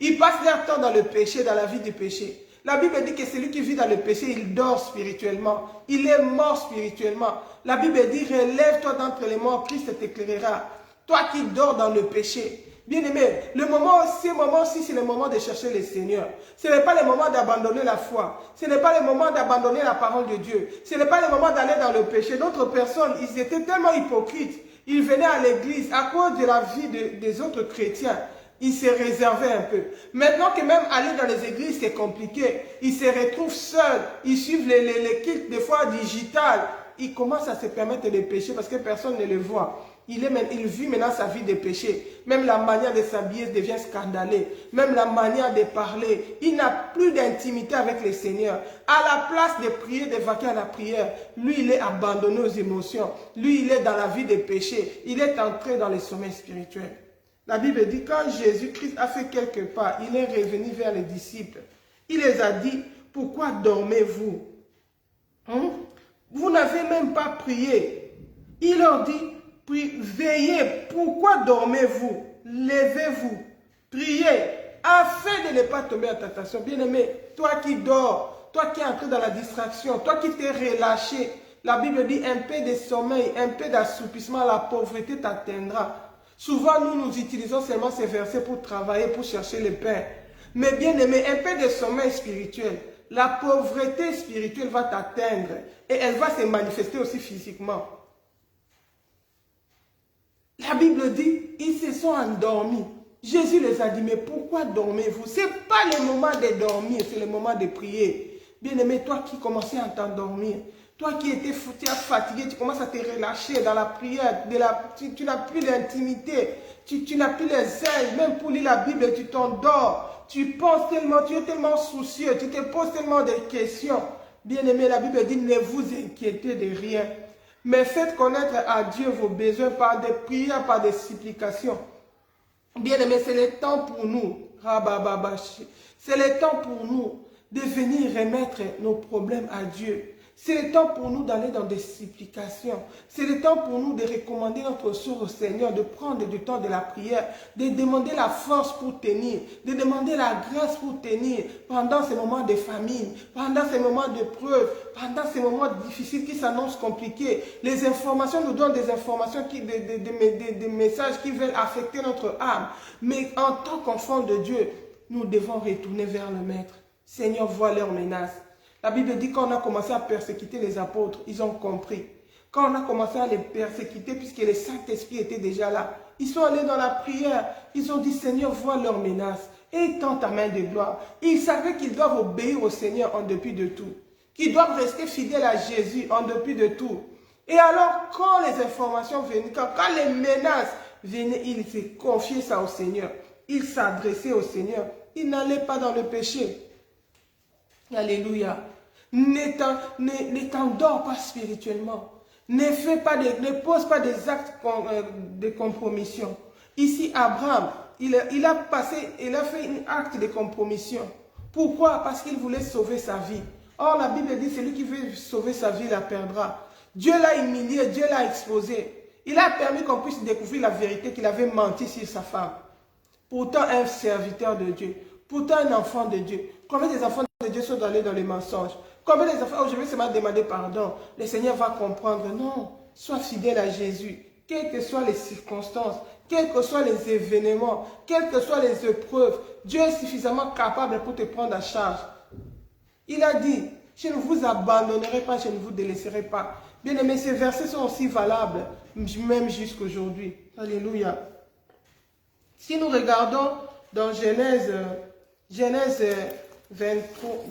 Ils passent leur temps dans le péché, dans la vie du péché. La Bible dit que celui qui vit dans le péché, il dort spirituellement. Il est mort spirituellement. La Bible dit, relève-toi d'entre les morts, Christ t'éclairera. Toi qui dors dans le péché. Bien aimé, ces moments-ci, c'est le moment de chercher le Seigneur. Ce n'est pas le moment d'abandonner la foi. Ce n'est pas le moment d'abandonner la parole de Dieu. Ce n'est pas le moment d'aller dans le péché. D'autres personnes, ils étaient tellement hypocrites. Ils venaient à l'église à cause de la vie des autres chrétiens. Ils se réservaient un peu. Maintenant que même aller dans les églises, c'est compliqué. Ils se retrouvent seuls. Ils suivent les cultes des fois digitales. Ils commencent à se permettre de pécher parce que personne ne les voit. Il vit maintenant sa vie de péché. Même la manière de s'habiller devient scandaleuse. Même la manière de parler. Il n'a plus d'intimité avec le Seigneur. À la place de prier, de vaquer à la prière, lui, il est abandonné aux émotions. Lui, il est dans la vie de péché. Il est entré dans le sommeil spirituel. La Bible dit, quand Jésus-Christ a fait quelques pas, il est revenu vers les disciples. Il les a dit, pourquoi dormez-vous? Vous n'avez même pas prié. Il leur dit, veillez, pourquoi dormez-vous? Levez-vous, priez, afin de ne pas tomber en tentation. Bien-aimé, toi qui dors, toi qui es entré dans la distraction, toi qui t'es relâché, la Bible dit, un peu de sommeil, un peu d'assoupissement, la pauvreté t'atteindra. Souvent, nous utilisons seulement ces versets pour travailler, pour chercher le pain. Mais bien aimé, un peu de sommeil spirituel, la pauvreté spirituelle va t'atteindre et elle va se manifester aussi physiquement. La Bible dit, ils se sont endormis. Jésus les a dit, mais pourquoi dormez-vous? Ce n'est pas le moment de dormir, c'est le moment de prier. Bien aimé, toi qui commençais à t'endormir, toi qui étais fatigué, tu commences à te relâcher dans la prière, tu n'as plus l'intimité, tu n'as plus les ailes, même pour lire la Bible, tu t'endors, tu penses tellement, tu es tellement soucieux, tu te poses tellement de questions. Bien aimé, la Bible dit, ne vous inquiétez de rien, mais faites connaître à Dieu vos besoins par des prières, par des supplications. Bien aimé, c'est le temps pour nous, c'est le temps pour nous de venir remettre nos problèmes à Dieu. C'est le temps pour nous d'aller dans des supplications. C'est le temps pour nous de recommander notre sort au Seigneur, de prendre du temps de la prière, de demander la force pour tenir, de demander la grâce pour tenir pendant ces moments de famine, pendant ces moments de preuve, pendant ces moments difficiles qui s'annoncent compliqués. Les informations nous donnent des informations, des messages qui veulent affecter notre âme. Mais en tant qu'enfants de Dieu, nous devons retourner vers le Maître. Seigneur, vois leurs menaces. La Bible dit qu'on a commencé à persécuter les apôtres, ils ont compris. Quand on a commencé à les persécuter, puisque le Saint-Esprit était déjà là, ils sont allés dans la prière. Ils ont dit, Seigneur, vois leurs menaces. Et tends ta main de gloire. Ils savaient qu'ils doivent obéir au Seigneur en dépit de tout. Qu'ils doivent rester fidèles à Jésus en dépit de tout. Et alors, quand les informations venaient, quand les menaces venaient, ils se confiaient ça au Seigneur. Ils s'adressaient au Seigneur. Ils n'allaient pas dans le péché. Alléluia. Ne t'endors pas spirituellement. Ne pose pas des actes de compromission. Ici, Abraham, il a fait un acte de compromission. Pourquoi? Parce qu'il voulait sauver sa vie. Or, la Bible dit, celui qui veut sauver sa vie la perdra. Dieu l'a humilié, Dieu l'a exposé. Il a permis qu'on puisse découvrir la vérité qu'il avait menti sur sa femme. Pourtant, un serviteur de Dieu. Pourtant, un enfant de Dieu. Combien des enfants de Dieu sont allés dans les mensonges? Combien les enfants, oh, je vais seulement demander pardon. Le Seigneur va comprendre. Non, sois fidèle à Jésus. Quelles que soient les circonstances, quels que soient les événements, quelles que soient les épreuves, Dieu est suffisamment capable pour te prendre en charge. Il a dit, je ne vous abandonnerai pas, je ne vous délaisserai pas. Bien aimé, ces versets sont aussi valables, même jusqu'aujourd'hui. Alléluia. Si nous regardons dans Genèse 23,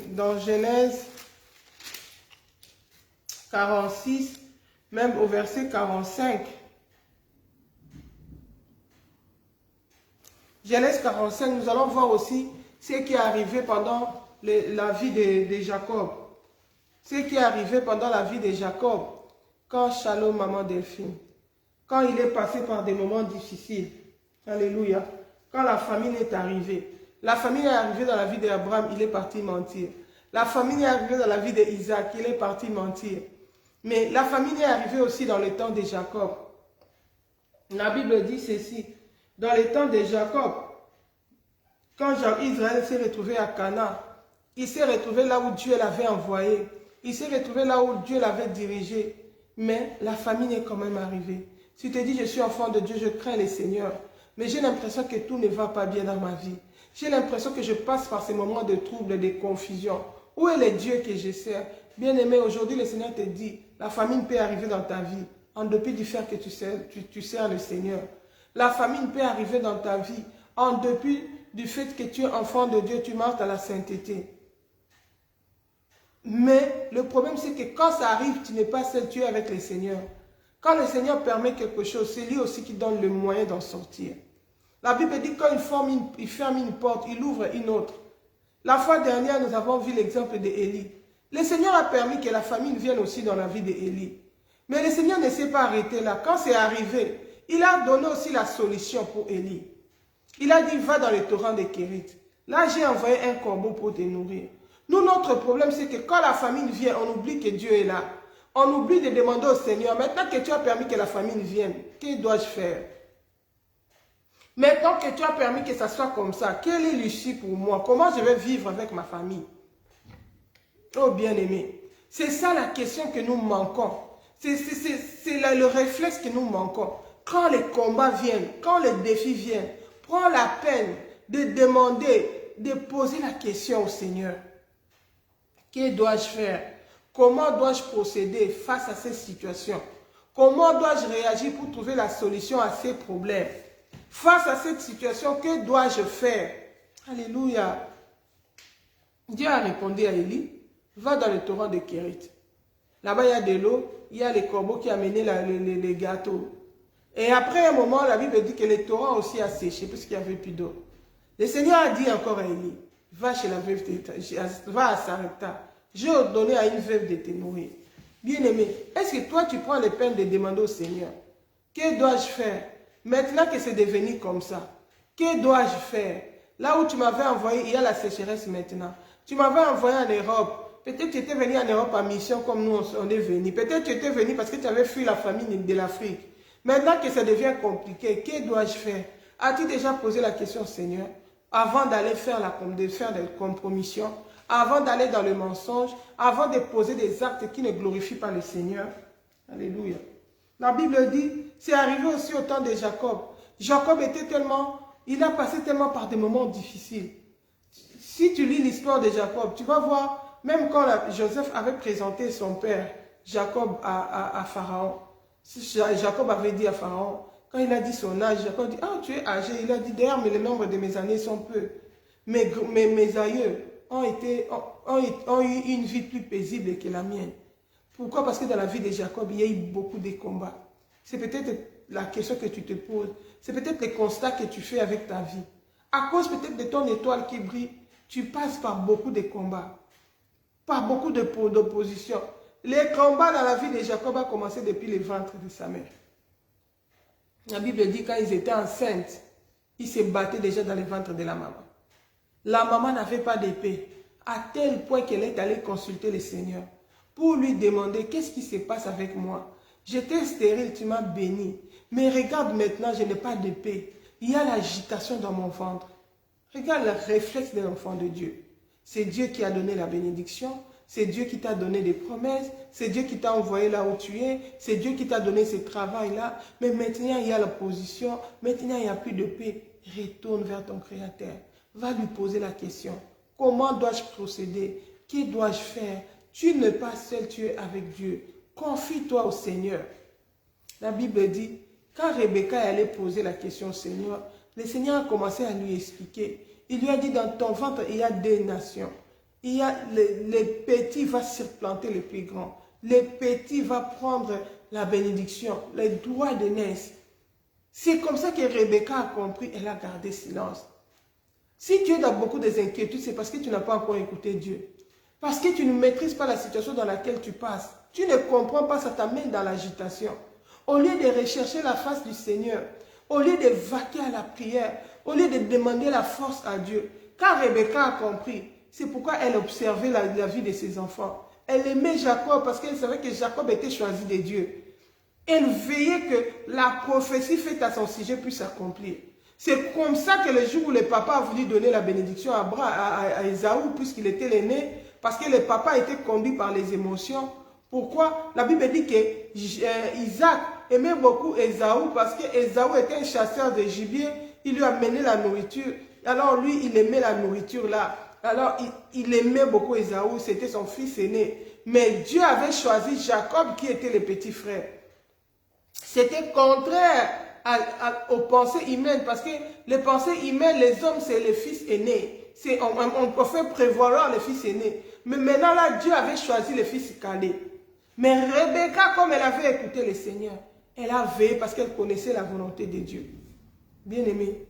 dans Genèse 46, même au verset 45. Genèse 45, nous allons voir aussi ce qui est arrivé pendant la vie de Jacob. Ce qui est arrivé pendant la vie de Jacob, quand Shalom, maman Delphine, quand il est passé par des moments difficiles. Alléluia. Quand la famine est arrivée. La famine est arrivée dans la vie d'Abraham, il est parti mentir. La famine est arrivée dans la vie d'Isaac, il est parti mentir. Mais la famine est arrivée aussi dans le temps de Jacob. La Bible dit ceci. Dans le temps de Jacob, quand Israël s'est retrouvé à Canaan, il s'est retrouvé là où Dieu l'avait envoyé. Il s'est retrouvé là où Dieu l'avait dirigé. Mais la famine est quand même arrivée. Si tu te dis, je suis enfant de Dieu, je crains le Seigneur. Mais j'ai l'impression que tout ne va pas bien dans ma vie. J'ai l'impression que je passe par ces moments de trouble, de confusion. Où est le Dieu que je sers? Bien-aimé, aujourd'hui, le Seigneur te dit, la famine peut arriver dans ta vie, en dépit du fait que tu sers le Seigneur. La famine peut arriver dans ta vie, en dépit du fait que tu es enfant de Dieu, tu marches dans la sainteté. Mais le problème, c'est que quand ça arrive, tu n'es pas seul, tu es avec le Seigneur. Quand le Seigneur permet quelque chose, c'est lui aussi qui donne le moyen d'en sortir. La Bible dit quand il ferme une porte, il ouvre une autre. La fois dernière, nous avons vu l'exemple d'Élie. Le Seigneur a permis que la famine vienne aussi dans la vie d'Élie. Mais le Seigneur ne s'est pas arrêté là. Quand c'est arrivé, il a donné aussi la solution pour Élie. Il a dit, va dans le torrent de Kérit. Là, j'ai envoyé un corbeau pour te nourrir. Nous, notre problème, c'est que quand la famine vient, on oublie que Dieu est là. On oublie de demander au Seigneur, maintenant que tu as permis que la famine vienne, que dois-je faire? Maintenant que tu as permis que ça soit comme ça, quelle est l'issue pour moi? Comment je vais vivre avec ma famille? Oh bien-aimé, c'est ça la question que nous manquons. C'est le réflexe que nous manquons. Quand les combats viennent, quand les défis viennent, prends la peine de demander, de poser la question au Seigneur. Que dois-je faire? Comment dois-je procéder face à ces situations? Comment dois-je réagir pour trouver la solution à ces problèmes? Face à cette situation, que dois-je faire? Alléluia. Dieu a répondu à Élie, va dans le torrent de Kérit. Là-bas, il y a de l'eau, il y a les corbeaux qui amenaient les gâteaux. Et après un moment, la Bible dit que le torrent aussi a séché, puisqu'il n'y avait plus d'eau. Le Seigneur a dit encore à Élie, va chez la veuve, va à Sarepta. J'ai ordonné à une veuve de te nourrir. Bien-aimé, est-ce que toi, tu prends les peines de demander au Seigneur, que dois-je faire? Maintenant que c'est devenu comme ça, que dois-je faire? Là où tu m'avais envoyé, il y a la sécheresse maintenant. Tu m'avais envoyé en Europe. Peut-être que tu étais venu en Europe en mission comme nous on est venu. Peut-être que tu étais venu parce que tu avais fui la famine de l'Afrique. Maintenant que ça devient compliqué, que dois-je faire? As-tu déjà posé la question au Seigneur avant d'aller faire des compromissions, avant d'aller dans le mensonge, avant de poser des actes qui ne glorifient pas le Seigneur? Alléluia. La Bible dit, c'est arrivé aussi au temps de Jacob. Jacob il a passé tellement par des moments difficiles. Si tu lis l'histoire de Jacob, tu vas voir, même quand Joseph avait présenté son père, Jacob, à Pharaon, Jacob avait dit à Pharaon, quand il a dit son âge, Jacob dit, ah, tu es âgé. Il a dit, d'ailleurs, mais le nombre de mes années sont peu. Mes aïeux ont eu une vie plus paisible que la mienne. Pourquoi? Parce que dans la vie de Jacob, il y a eu beaucoup de combats. C'est peut-être la question que tu te poses. C'est peut-être le constat que tu fais avec ta vie. À cause peut-être de ton étoile qui brille, tu passes par beaucoup de combats. Par beaucoup d'opposition. Les combats dans la vie de Jacob a commencé depuis le ventre de sa mère. La Bible dit quand ils étaient enceintes, ils se battaient déjà dans le ventre de la maman. La maman n'avait pas d'épée, à tel point qu'elle est allée consulter le Seigneur pour lui demander qu'est-ce qui se passe avec moi. J'étais stérile, tu m'as béni. Mais regarde maintenant, je n'ai pas d'épée. Il y a l'agitation dans mon ventre. Regarde le réflexe de l'enfant de Dieu. C'est Dieu qui a donné la bénédiction. C'est Dieu qui t'a donné des promesses. C'est Dieu qui t'a envoyé là où tu es. C'est Dieu qui t'a donné ce travail-là. Mais maintenant, il y a l'opposition. Maintenant, il n'y a plus de paix. Retourne vers ton Créateur. Va lui poser la question. Comment dois-je procéder? Que dois-je faire? Tu n'es pas seul, tu es avec Dieu. Confie-toi au Seigneur. La Bible dit, quand Rebecca allait poser la question au Seigneur, le Seigneur a commencé à lui expliquer. Il lui a dit, dans ton ventre, il y a deux nations. Il y a les petits va surplanter les plus grands. Les petits va prendre la bénédiction, les droits d'aînesse. C'est comme ça que Rebecca a compris, elle a gardé silence. Si tu es dans beaucoup d'inquiétudes, c'est parce que tu n'as pas encore écouté Dieu. Parce que tu ne maîtrises pas la situation dans laquelle tu passes. Tu ne comprends pas, ça t'amène dans l'agitation. Au lieu de rechercher la face du Seigneur, au lieu de vaquer à la prière, au lieu de demander la force à Dieu. Quand Rebecca a compris, c'est pourquoi elle observait la vie de ses enfants. Elle aimait Jacob parce qu'elle savait que Jacob était choisi de Dieu. Elle veillait que la prophétie faite à son sujet puisse s'accomplir. C'est comme ça que le jour où le papa a voulu donner la bénédiction à Ésaü, puisqu'il était l'aîné, parce que le papa était conduit par les émotions. Pourquoi? La Bible dit que Isaac aimait beaucoup Ésaü parce que Ésaü était un chasseur de gibier. Il lui amenait la nourriture. Alors lui, il aimait la nourriture là. Alors il aimait beaucoup Ésaü, c'était son fils aîné. Mais Dieu avait choisi Jacob qui était le petit frère. C'était contraire aux pensées humaines parce que les pensées humaines, les hommes, c'est le fils aîné. On peut faire prévoir le fils aîné. Mais maintenant là, Dieu avait choisi le fils cadet. Mais Rebecca, comme elle avait écouté le Seigneur, elle a veillé parce qu'elle connaissait la volonté de Dieu. Bien-aimé,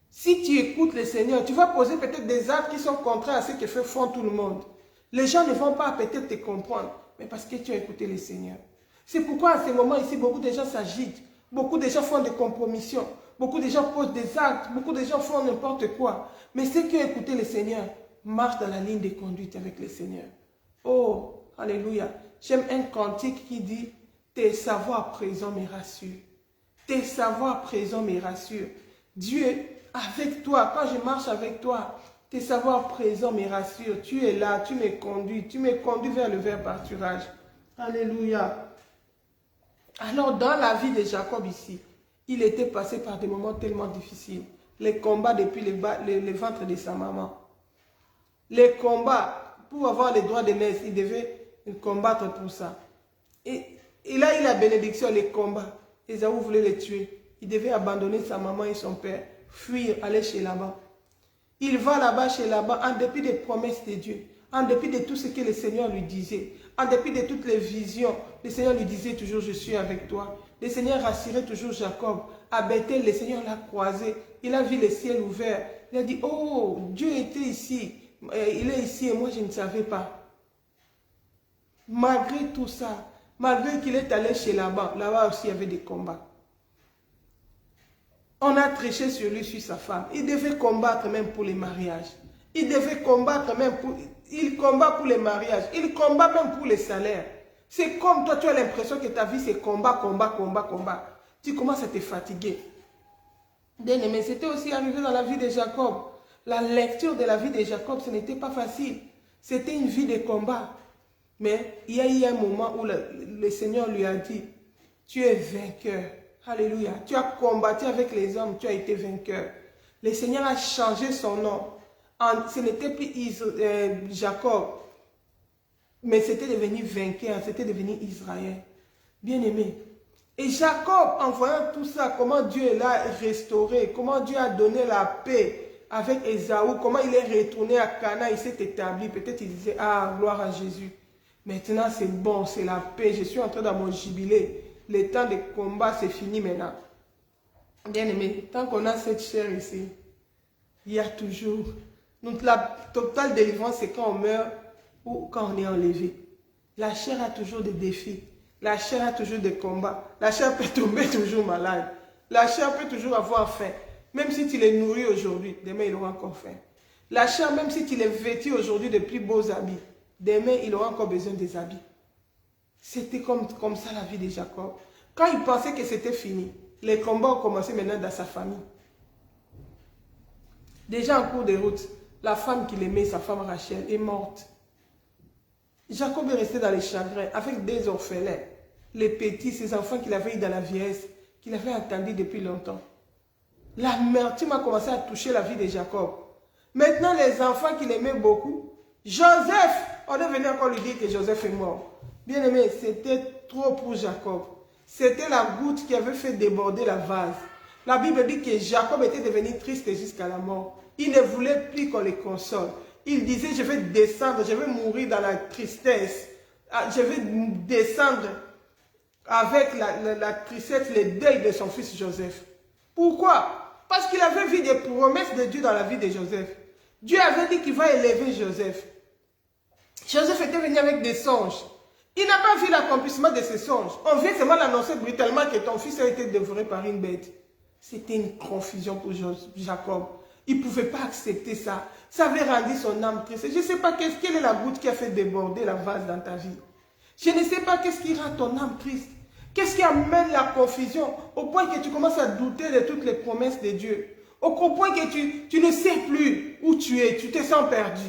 si tu écoutes le Seigneur, tu vas poser peut-être des actes qui sont contraires à ce que font tout le monde. Les gens ne vont pas peut-être te comprendre, mais parce que tu as écouté le Seigneur. C'est pourquoi à ce moment ici, beaucoup de gens s'agitent, beaucoup de gens font des compromissions, beaucoup de gens posent des actes, beaucoup de gens font n'importe quoi. Mais ceux qui ont écouté le Seigneur marchent dans la ligne de conduite avec le Seigneur. Oh, alléluia. J'aime un cantique qui dit « Tes savoirs présents me rassurent. Tes savoirs présents me rassurent. » Dieu, avec toi, quand je marche avec toi, tes savoirs présents me rassurent. Tu es là, tu me conduis vers le vert pâturage. Alléluia. Alors, dans la vie de Jacob ici, il était passé par des moments tellement difficiles. Les combats depuis le ventre de sa maman. Les combats, pour avoir les droits d'aînesse, il devait combattre pour ça. Et là, il a la bénédiction, les combats. Ésaü voulait les tuer. Il devait abandonner sa maman et son père, fuir, aller chez Laban. Il va là-bas chez Laban en dépit des promesses de Dieu, en dépit de tout ce que le Seigneur lui disait, en dépit de toutes les visions. Le Seigneur lui disait toujours, je suis avec toi. Le Seigneur rassurait toujours Jacob. À Bethel, le Seigneur l'a croisé. Il a vu le ciel ouvert. Il a dit, oh, Dieu était ici. Il est ici et moi, je ne savais pas. Malgré tout ça, malgré qu'il est allé chez Laban, là-bas aussi il y avait des combats. On a triché sur lui, sur sa femme. Il devait combattre même pour les mariages. Il devait combattre même pour... Il combat pour les mariages. Il combat même pour les salaires. C'est comme toi, tu as l'impression que ta vie c'est combat, combat, combat, combat. Tu commences à te fatiguer. Bien-aimé, c'était aussi arrivé dans la vie de Jacob. La lecture de la vie de Jacob, ce n'était pas facile. C'était une vie de combat. Mais il y a eu un moment où le Seigneur lui a dit, tu es vainqueur. Alléluia. Tu as combattu avec les hommes, tu as été vainqueur. Le Seigneur a changé son nom. Ce n'était plus Jacob, mais c'était devenu vainqueur, c'était devenu Israël. Bien-aimé. Et Jacob, en voyant tout ça, comment Dieu l'a restauré, comment Dieu a donné la paix avec Ésaü, comment il est retourné à Canaan, il s'est établi. Peut-être il disait, ah, gloire à Jésus. Maintenant c'est bon, c'est la paix, je suis entré dans mon jubilé. Le temps de combat, c'est fini maintenant. Bien-aimé, tant qu'on a cette chair ici, il y a toujours... Donc la totale délivrance, c'est quand on meurt ou quand on est enlevé. La chair a toujours des défis. La chair a toujours des combats. La chair peut tomber toujours malade. La chair peut toujours avoir faim. Même si tu les nourris aujourd'hui, demain il aura encore faim. La chair, même si tu les vêtis aujourd'hui de plus beaux habits, demain il aura encore besoin des habits. C'était comme ça la vie de Jacob. Quand il pensait que c'était fini, les combats ont commencé maintenant dans sa famille. Déjà en cours de route, la femme qu'il aimait, sa femme Rachel, est morte. Jacob est resté dans les chagrins avec des orphelins. Les petits, ces enfants qu'il avait eu dans la vieillesse, qu'il avait attendus depuis longtemps. L'amertume a commencé à toucher la vie de Jacob. Maintenant, les enfants qu'il aimait beaucoup, Joseph, on est venu encore lui dire que Joseph est mort. Bien aimé, c'était trop pour Jacob. C'était la goutte qui avait fait déborder la vase. La Bible dit que Jacob était devenu triste jusqu'à la mort. Il ne voulait plus qu'on le console. Il disait, je vais descendre, je vais mourir dans la tristesse. Je vais descendre avec la tristesse, le deuil de son fils Joseph. Pourquoi? Parce qu'il avait vu des promesses de Dieu dans la vie de Joseph. Dieu avait dit qu'il va élever Joseph. Joseph était venu avec des songes. Il n'a pas vu l'accomplissement de ces songes. On vient seulement l'annoncer brutalement que ton fils a été dévoré par une bête. C'était une confusion pour Jacob. Il ne pouvait pas accepter ça. Ça avait rendu son âme triste. Je ne sais pas quelle est la goutte qui a fait déborder la vase dans ta vie. Je ne sais pas qu'est-ce qui rend ton âme triste. Qu'est-ce qui amène la confusion au point que tu commences à douter de toutes les promesses de Dieu. Au point que tu ne sais plus où tu es. Tu te sens perdu.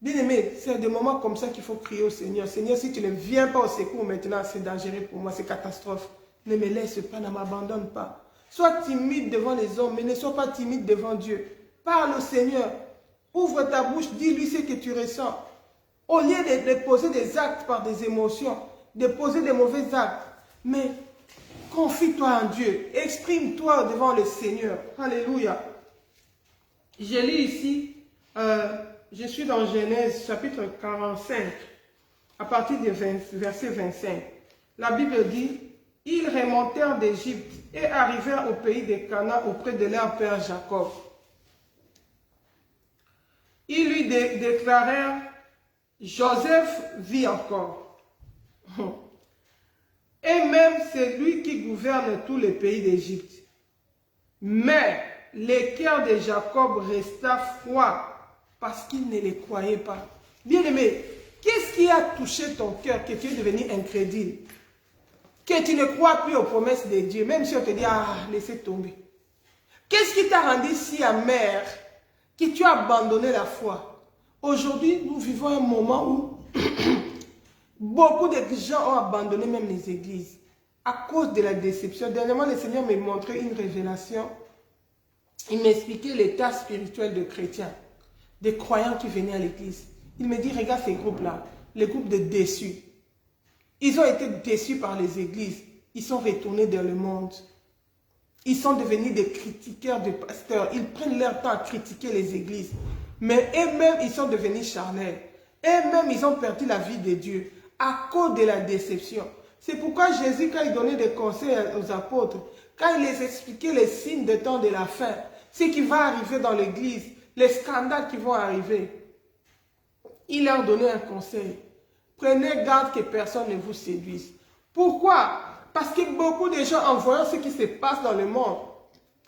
Bien aimé, c'est des moments comme ça qu'il faut crier au Seigneur. Seigneur, si tu ne viens pas au secours maintenant, c'est dangereux pour moi, c'est catastrophe. Ne me laisse pas, ne m'abandonne pas. Sois timide devant les hommes, mais ne sois pas timide devant Dieu. Parle au Seigneur. Ouvre ta bouche, dis-lui ce que tu ressens. Au lieu de poser des actes par des émotions, de poser des mauvais actes, mais confie-toi en Dieu. Exprime-toi devant le Seigneur. Alléluia. Je lis ici, je suis dans Genèse chapitre 45, à partir du verset 25. La Bible dit, « Ils remontèrent d'Égypte et arrivèrent au pays de Canaan auprès de leur père Jacob. Ils lui déclarèrent, « Joseph vit encore. Et même c'est lui qui gouverne tous les pays d'Égypte. Mais le cœur de Jacob resta froid parce qu'il ne les croyait pas. » Bien-aimé, qu'est-ce qui a touché ton cœur que tu es devenu incrédule? Que tu ne crois plus aux promesses de Dieu, même si on te dit, ah, laissez tomber. Qu'est-ce qui t'a rendu si amer que tu as abandonné la foi? Aujourd'hui, nous vivons un moment où beaucoup de gens ont abandonné même les églises à cause de la déception. Dernièrement, le Seigneur m'a montré une révélation. Il m'expliquait l'état spirituel de chrétiens, des croyants qui venaient à l'église. Il me dit, regarde ces groupes-là, les groupes de déçus. Ils ont été déçus par les églises. Ils sont retournés dans le monde. Ils sont devenus des critiqueurs de pasteurs. Ils prennent leur temps à critiquer les églises. Mais eux-mêmes, ils sont devenus charnels. Eux-mêmes, ils ont perdu la vie de Dieu à cause de la déception. C'est pourquoi Jésus, quand il donnait des conseils aux apôtres, quand il les expliquait les signes des temps de la fin, ce qui va arriver dans l'église, les scandales qui vont arriver, il leur donnait un conseil. Prenez garde que personne ne vous séduise. Pourquoi? Parce que beaucoup de gens, en voyant ce qui se passe dans le monde,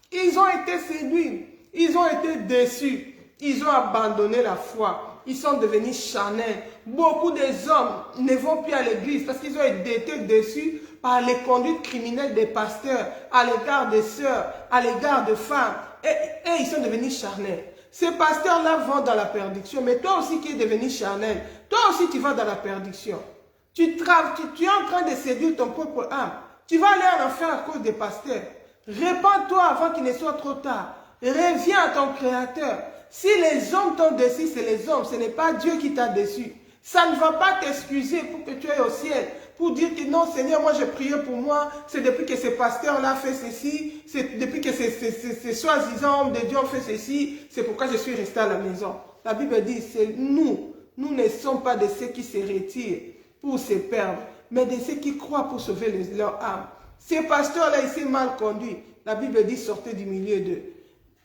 ils ont été séduits, ils ont été déçus, ils ont abandonné la foi, ils sont devenus charnels. Beaucoup des hommes ne vont plus à l'église parce qu'ils ont été déçus par les conduites criminelles des pasteurs, à l'égard des sœurs, à l'égard de femmes, et ils sont devenus charnels. Ces pasteurs-là vont dans la perdition, mais toi aussi qui es devenu charnel, toi aussi tu vas dans la perdition. Tu es en train de séduire ton propre âme. Tu vas aller en enfer à cause des pasteurs. Répands-toi avant qu'il ne soit trop tard. Reviens à ton Créateur. Si les hommes t'ont déçu, c'est les hommes, ce n'est pas Dieu qui t'a déçu. Ça ne va pas t'excuser pour que tu ailles au ciel, pour dire que non Seigneur, moi j'ai prié pour moi, c'est depuis que ces pasteurs-là fait ceci, c'est depuis que ces soi-disant hommes de Dieu ont fait ceci, c'est pourquoi je suis resté à la maison. La Bible dit, c'est nous ne sommes pas de ceux qui se retirent pour se perdre, mais de ceux qui croient pour sauver leur âme. Ces pasteurs-là, ils sont mal conduits. La Bible dit, sortez du milieu d'eux.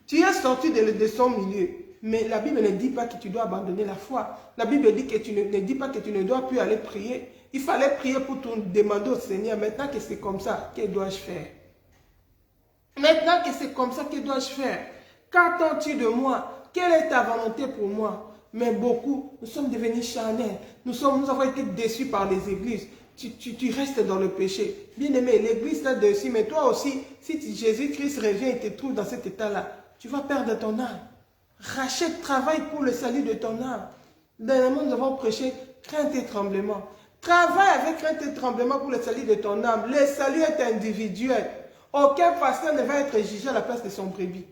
Tu es sorti de son milieu. Mais la Bible ne dit pas que tu dois abandonner la foi. La Bible dit que ne dit pas que tu ne dois plus aller prier. Il fallait prier pour tout demander au Seigneur. Maintenant que c'est comme ça, que dois-je faire? Maintenant que c'est comme ça, que dois-je faire? Qu'attends-tu de moi? Quelle est ta volonté pour moi? Mais beaucoup, nous sommes devenus charnels. Nous avons été déçus par les églises. Tu restes dans le péché. Bien-aimé, l'église t'a déçu, mais toi aussi, si Jésus-Christ revient et te trouve dans cet état-là, tu vas perdre ton âme. Rachète, travaille pour le salut de ton âme. Dernièrement, nous avons prêché crainte et tremblement. Travaille avec crainte et tremblement pour le salut de ton âme. Le salut est individuel. Aucun pasteur ne va être jugé à la place de son brebis.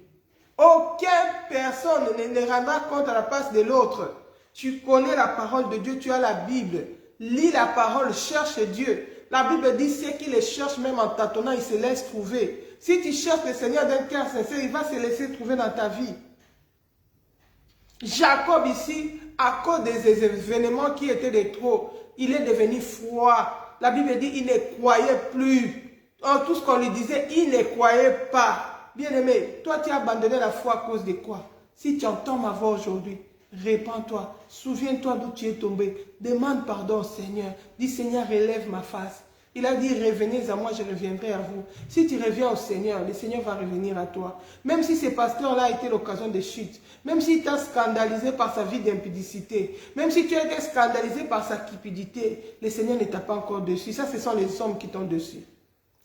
Aucune personne ne rendra compte à la place de l'autre. Tu connais la parole de Dieu, tu as la Bible. Lis la parole, cherche Dieu. La Bible dit, ceux qui le cherchent même en tâtonnant, ils se laissent trouver. Si tu cherches le Seigneur d'un cœur sincère, il va se laisser trouver dans ta vie. Jacob ici, à cause des événements qui étaient de trop, il est devenu froid. La Bible dit, il ne croyait plus. Tout ce qu'on lui disait, il ne croyait pas. Bien-aimé, toi tu as abandonné la foi à cause de quoi? Si tu entends ma voix aujourd'hui, répands-toi, souviens-toi d'où tu es tombé, demande pardon au Seigneur, dis Seigneur relève ma face. Il a dit revenez à moi, je reviendrai à vous. Si tu reviens au Seigneur, le Seigneur va revenir à toi. Même si ce pasteur-là a été l'occasion de chute, même s'il t'a scandalisé par sa vie d'impudicité, même si tu as été scandalisé par sa cupidité, le Seigneur ne t'a pas encore dessus. Ça, ce sont les hommes qui t'ont dessus.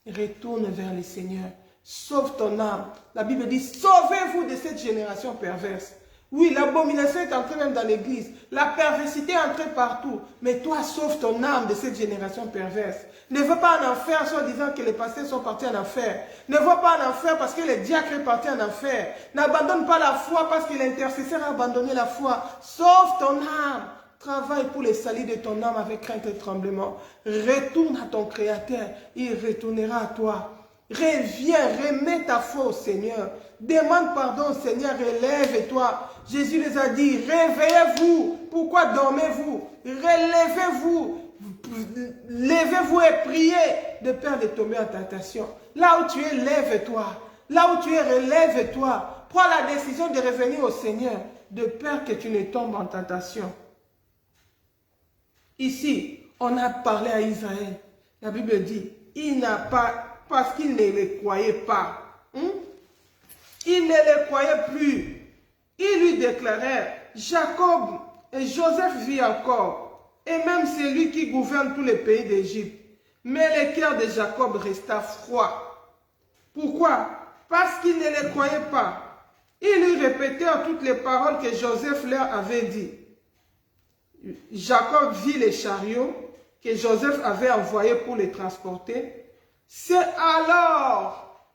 Retourne vers le Seigneur. Sauve ton âme. La Bible dit, sauvez-vous de cette génération perverse. Oui, l'abomination est entrée même dans l'église. La perversité est entrée partout. Mais toi, sauve ton âme de cette génération perverse. Ne va pas en enfer en disant que les pasteurs sont partis en enfer. Ne va pas en enfer parce que les diacres sont partis en enfer. N'abandonne pas la foi parce que l'intercesseur a abandonné la foi. Sauve ton âme. Travaille pour le salut de ton âme avec crainte et tremblement. Retourne à ton Créateur. Il retournera à toi. Reviens, remets ta foi au Seigneur. Demande pardon au Seigneur, relève-toi. Jésus les a dit, réveillez-vous. Pourquoi dormez-vous? Relevez-vous. Levez-vous et priez de peur de tomber en tentation. Là où tu es, lève-toi. Là où tu es, relève-toi. Prends la décision de revenir au Seigneur de peur que tu ne tombes en tentation. Ici, on a parlé à Israël. La Bible dit, il n'a pas... Parce qu'il ne les croyait pas. Il ne les croyait plus. Il lui déclarait, Jacob et Joseph vit encore. Et même c'est lui qui gouverne tous les pays d'Égypte. Mais le cœur de Jacob resta froid. Pourquoi? Parce qu'il ne les croyait pas. Il lui répétait toutes les paroles que Joseph leur avait dit. Jacob vit les chariots que Joseph avait envoyés pour les transporter. C'est alors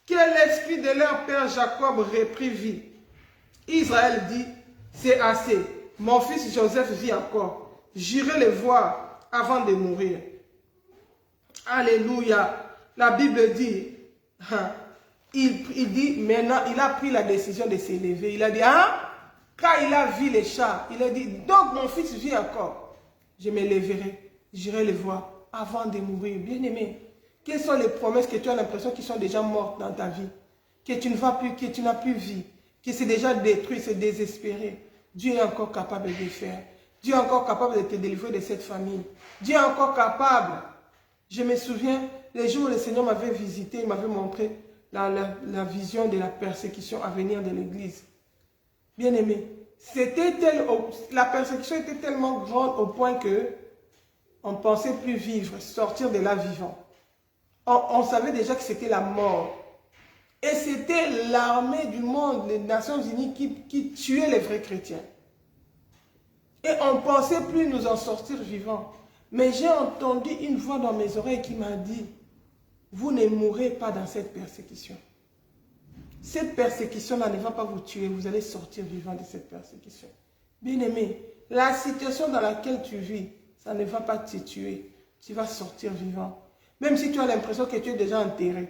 que l'esprit de leur père Jacob reprit vie. Israël dit, c'est assez, mon fils Joseph vit encore, j'irai le voir avant de mourir. Alléluia. La Bible dit, il dit, maintenant il a pris la décision de s'élever. Il a dit, quand il a vu les chars, il a dit, donc mon fils vit encore, je me lèverai, j'irai le voir avant de mourir. Bien aimé. Quelles sont les promesses que tu as l'impression qu'ils sont déjà mortes dans ta vie? Que tu ne vas plus, que tu n'as plus vie, que c'est déjà détruit, c'est désespéré. Dieu est encore capable de le faire. Dieu est encore capable de te délivrer de cette famille. Dieu est encore capable. Je me souviens, les jours où le Seigneur m'avait visité, il m'avait montré la vision de la persécution à venir de l'église. Bien aimé, la persécution était tellement grande au point que on ne pensait plus vivre, sortir de là vivant. On savait déjà que c'était la mort. Et c'était l'armée du monde, les Nations Unies, qui tuait les vrais chrétiens. Et on ne pensait plus nous en sortir vivants. Mais j'ai entendu une voix dans mes oreilles qui m'a dit, vous ne mourrez pas dans cette persécution. Cette persécution-là ne va pas vous tuer, vous allez sortir vivant de cette persécution. Bien-aimé, la situation dans laquelle tu vis, ça ne va pas te tuer. Tu vas sortir vivant. Même si tu as l'impression que tu es déjà enterré.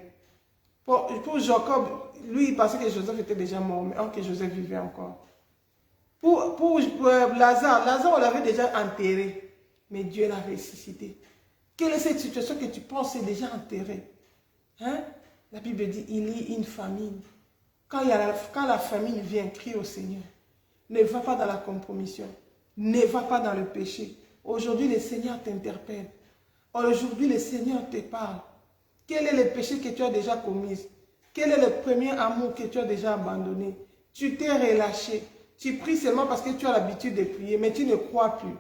Pour Jacob, lui, il pensait que Joseph était déjà mort, mais que Joseph vivait encore. Pour Lazare, on l'avait déjà enterré, mais Dieu l'a ressuscité. Quelle est cette situation que tu penses est déjà enterrée? La Bible dit, il y a une famine. Quand la famine vient, crie au Seigneur. Ne va pas dans la compromission. Ne va pas dans le péché. Aujourd'hui, le Seigneur t'interpelle. Aujourd'hui, le Seigneur te parle. Quel est le péché que tu as déjà commis? Quel est le premier amour que tu as déjà abandonné? Tu t'es relâché. Tu pries seulement parce que tu as l'habitude de prier, mais tu ne crois plus.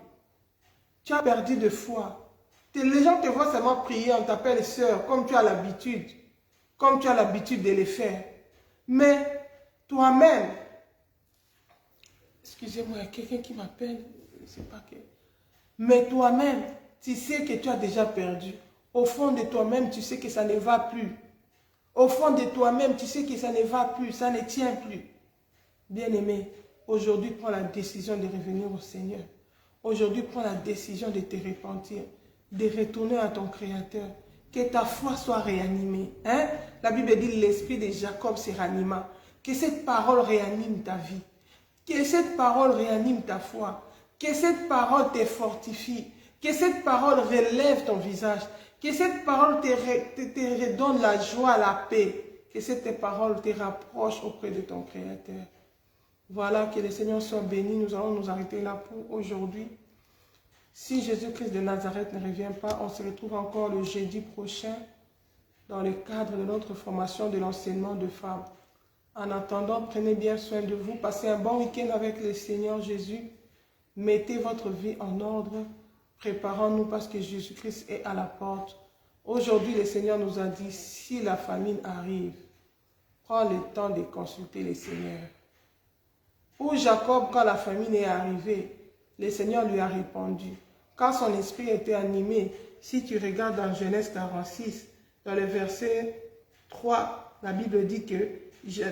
Tu as perdu de foi. Les gens te voient seulement prier, on t'appelle sœur, comme tu as l'habitude. Comme tu as l'habitude de le faire. Mais toi-même, excusez-moi, il y a quelqu'un qui m'appelle, je ne sais pas que... Mais toi-même, tu sais que tu as déjà perdu. Au fond de toi-même, tu sais que ça ne va plus. Au fond de toi-même, tu sais que ça ne va plus, ça ne tient plus. Bien-aimé, aujourd'hui, prends la décision de revenir au Seigneur. Aujourd'hui, prends la décision de te repentir, de retourner à ton Créateur. Que ta foi soit réanimée. Hein? La Bible dit l'esprit de Jacob se ranima. Que cette parole réanime ta vie. Que cette parole réanime ta foi. Que cette parole te fortifie. Que cette parole relève ton visage. Que cette parole te redonne la joie, la paix. Que cette parole te rapproche auprès de ton Créateur. Voilà, que le Seigneur soit béni. Nous allons nous arrêter là pour aujourd'hui. Si Jésus-Christ de Nazareth ne revient pas, on se retrouve encore le jeudi prochain dans le cadre de notre formation de l'enseignement de femmes. En attendant, prenez bien soin de vous. Passez un bon week-end avec le Seigneur Jésus. Mettez votre vie en ordre. Préparons-nous parce que Jésus-Christ est à la porte. Aujourd'hui, le Seigneur nous a dit, si la famine arrive, prends le temps de consulter le Seigneur. Pour Jacob, quand la famine est arrivée, le Seigneur lui a répondu. Quand son esprit était animé, si tu regardes dans Genèse 46, dans le verset 3, la Bible dit que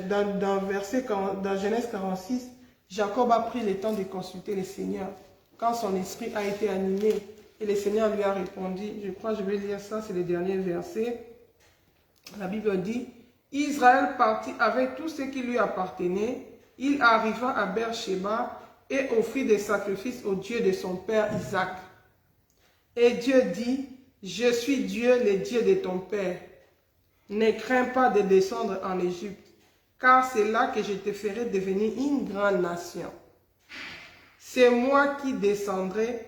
dans Genèse 46, Jacob a pris le temps de consulter le Seigneur. Quand son esprit a été animé, et le Seigneur lui a répondu, je crois que je vais lire ça, c'est le dernier verset. La Bible dit, Israël partit avec tout ce qui lui appartenait. Il arriva à Beersheba et offrit des sacrifices au Dieu de son père Isaac. Et Dieu dit, je suis Dieu, le Dieu de ton père. Ne crains pas de descendre en Égypte, car c'est là que je te ferai devenir une grande nation. C'est moi qui descendrai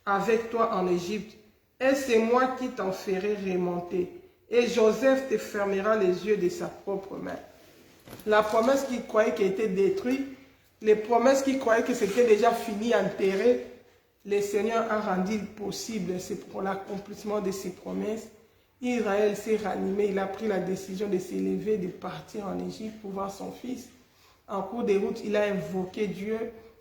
avec toi en Égypte, et c'est moi qui t'en ferai remonter. Et Joseph te fermera les yeux de sa propre main. La promesse qu'il croyait qu'elle était détruite, les promesses qu'il croyait que c'était déjà fini, enterré, le Seigneur a rendu possible, c'est pour l'accomplissement de ses promesses. Israël s'est ranimé, il a pris la décision de s'élever, de partir en Égypte pour voir son fils. En cours de route, il a invoqué Dieu,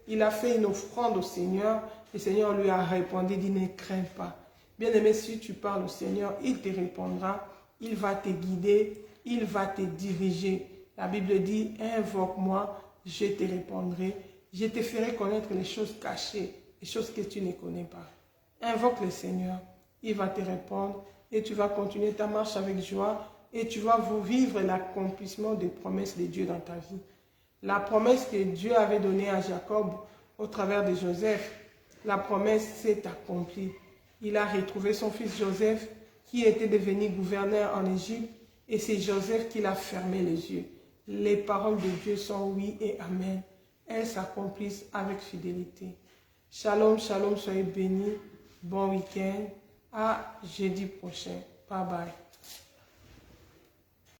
il a fait une offrande au Seigneur. Le Seigneur lui a répondu, dit ne crains pas. Bien-aimé, si tu parles au Seigneur, il te répondra, il va te guider, il va te diriger. La Bible dit, invoque-moi, je te répondrai, je te ferai connaître les choses cachées, les choses que tu ne connais pas. Invoque le Seigneur, il va te répondre et tu vas continuer ta marche avec joie et tu vas vivre l'accomplissement des promesses de Dieu dans ta vie. La promesse que Dieu avait donnée à Jacob au travers de Joseph, la promesse s'est accomplie. Il a retrouvé son fils Joseph qui était devenu gouverneur en Égypte et c'est Joseph qui l'a fermé les yeux. Les paroles de Dieu sont oui et amen. Elles s'accomplissent avec fidélité. Shalom, shalom, soyez bénis. Bon week-end. À jeudi prochain. Bye bye.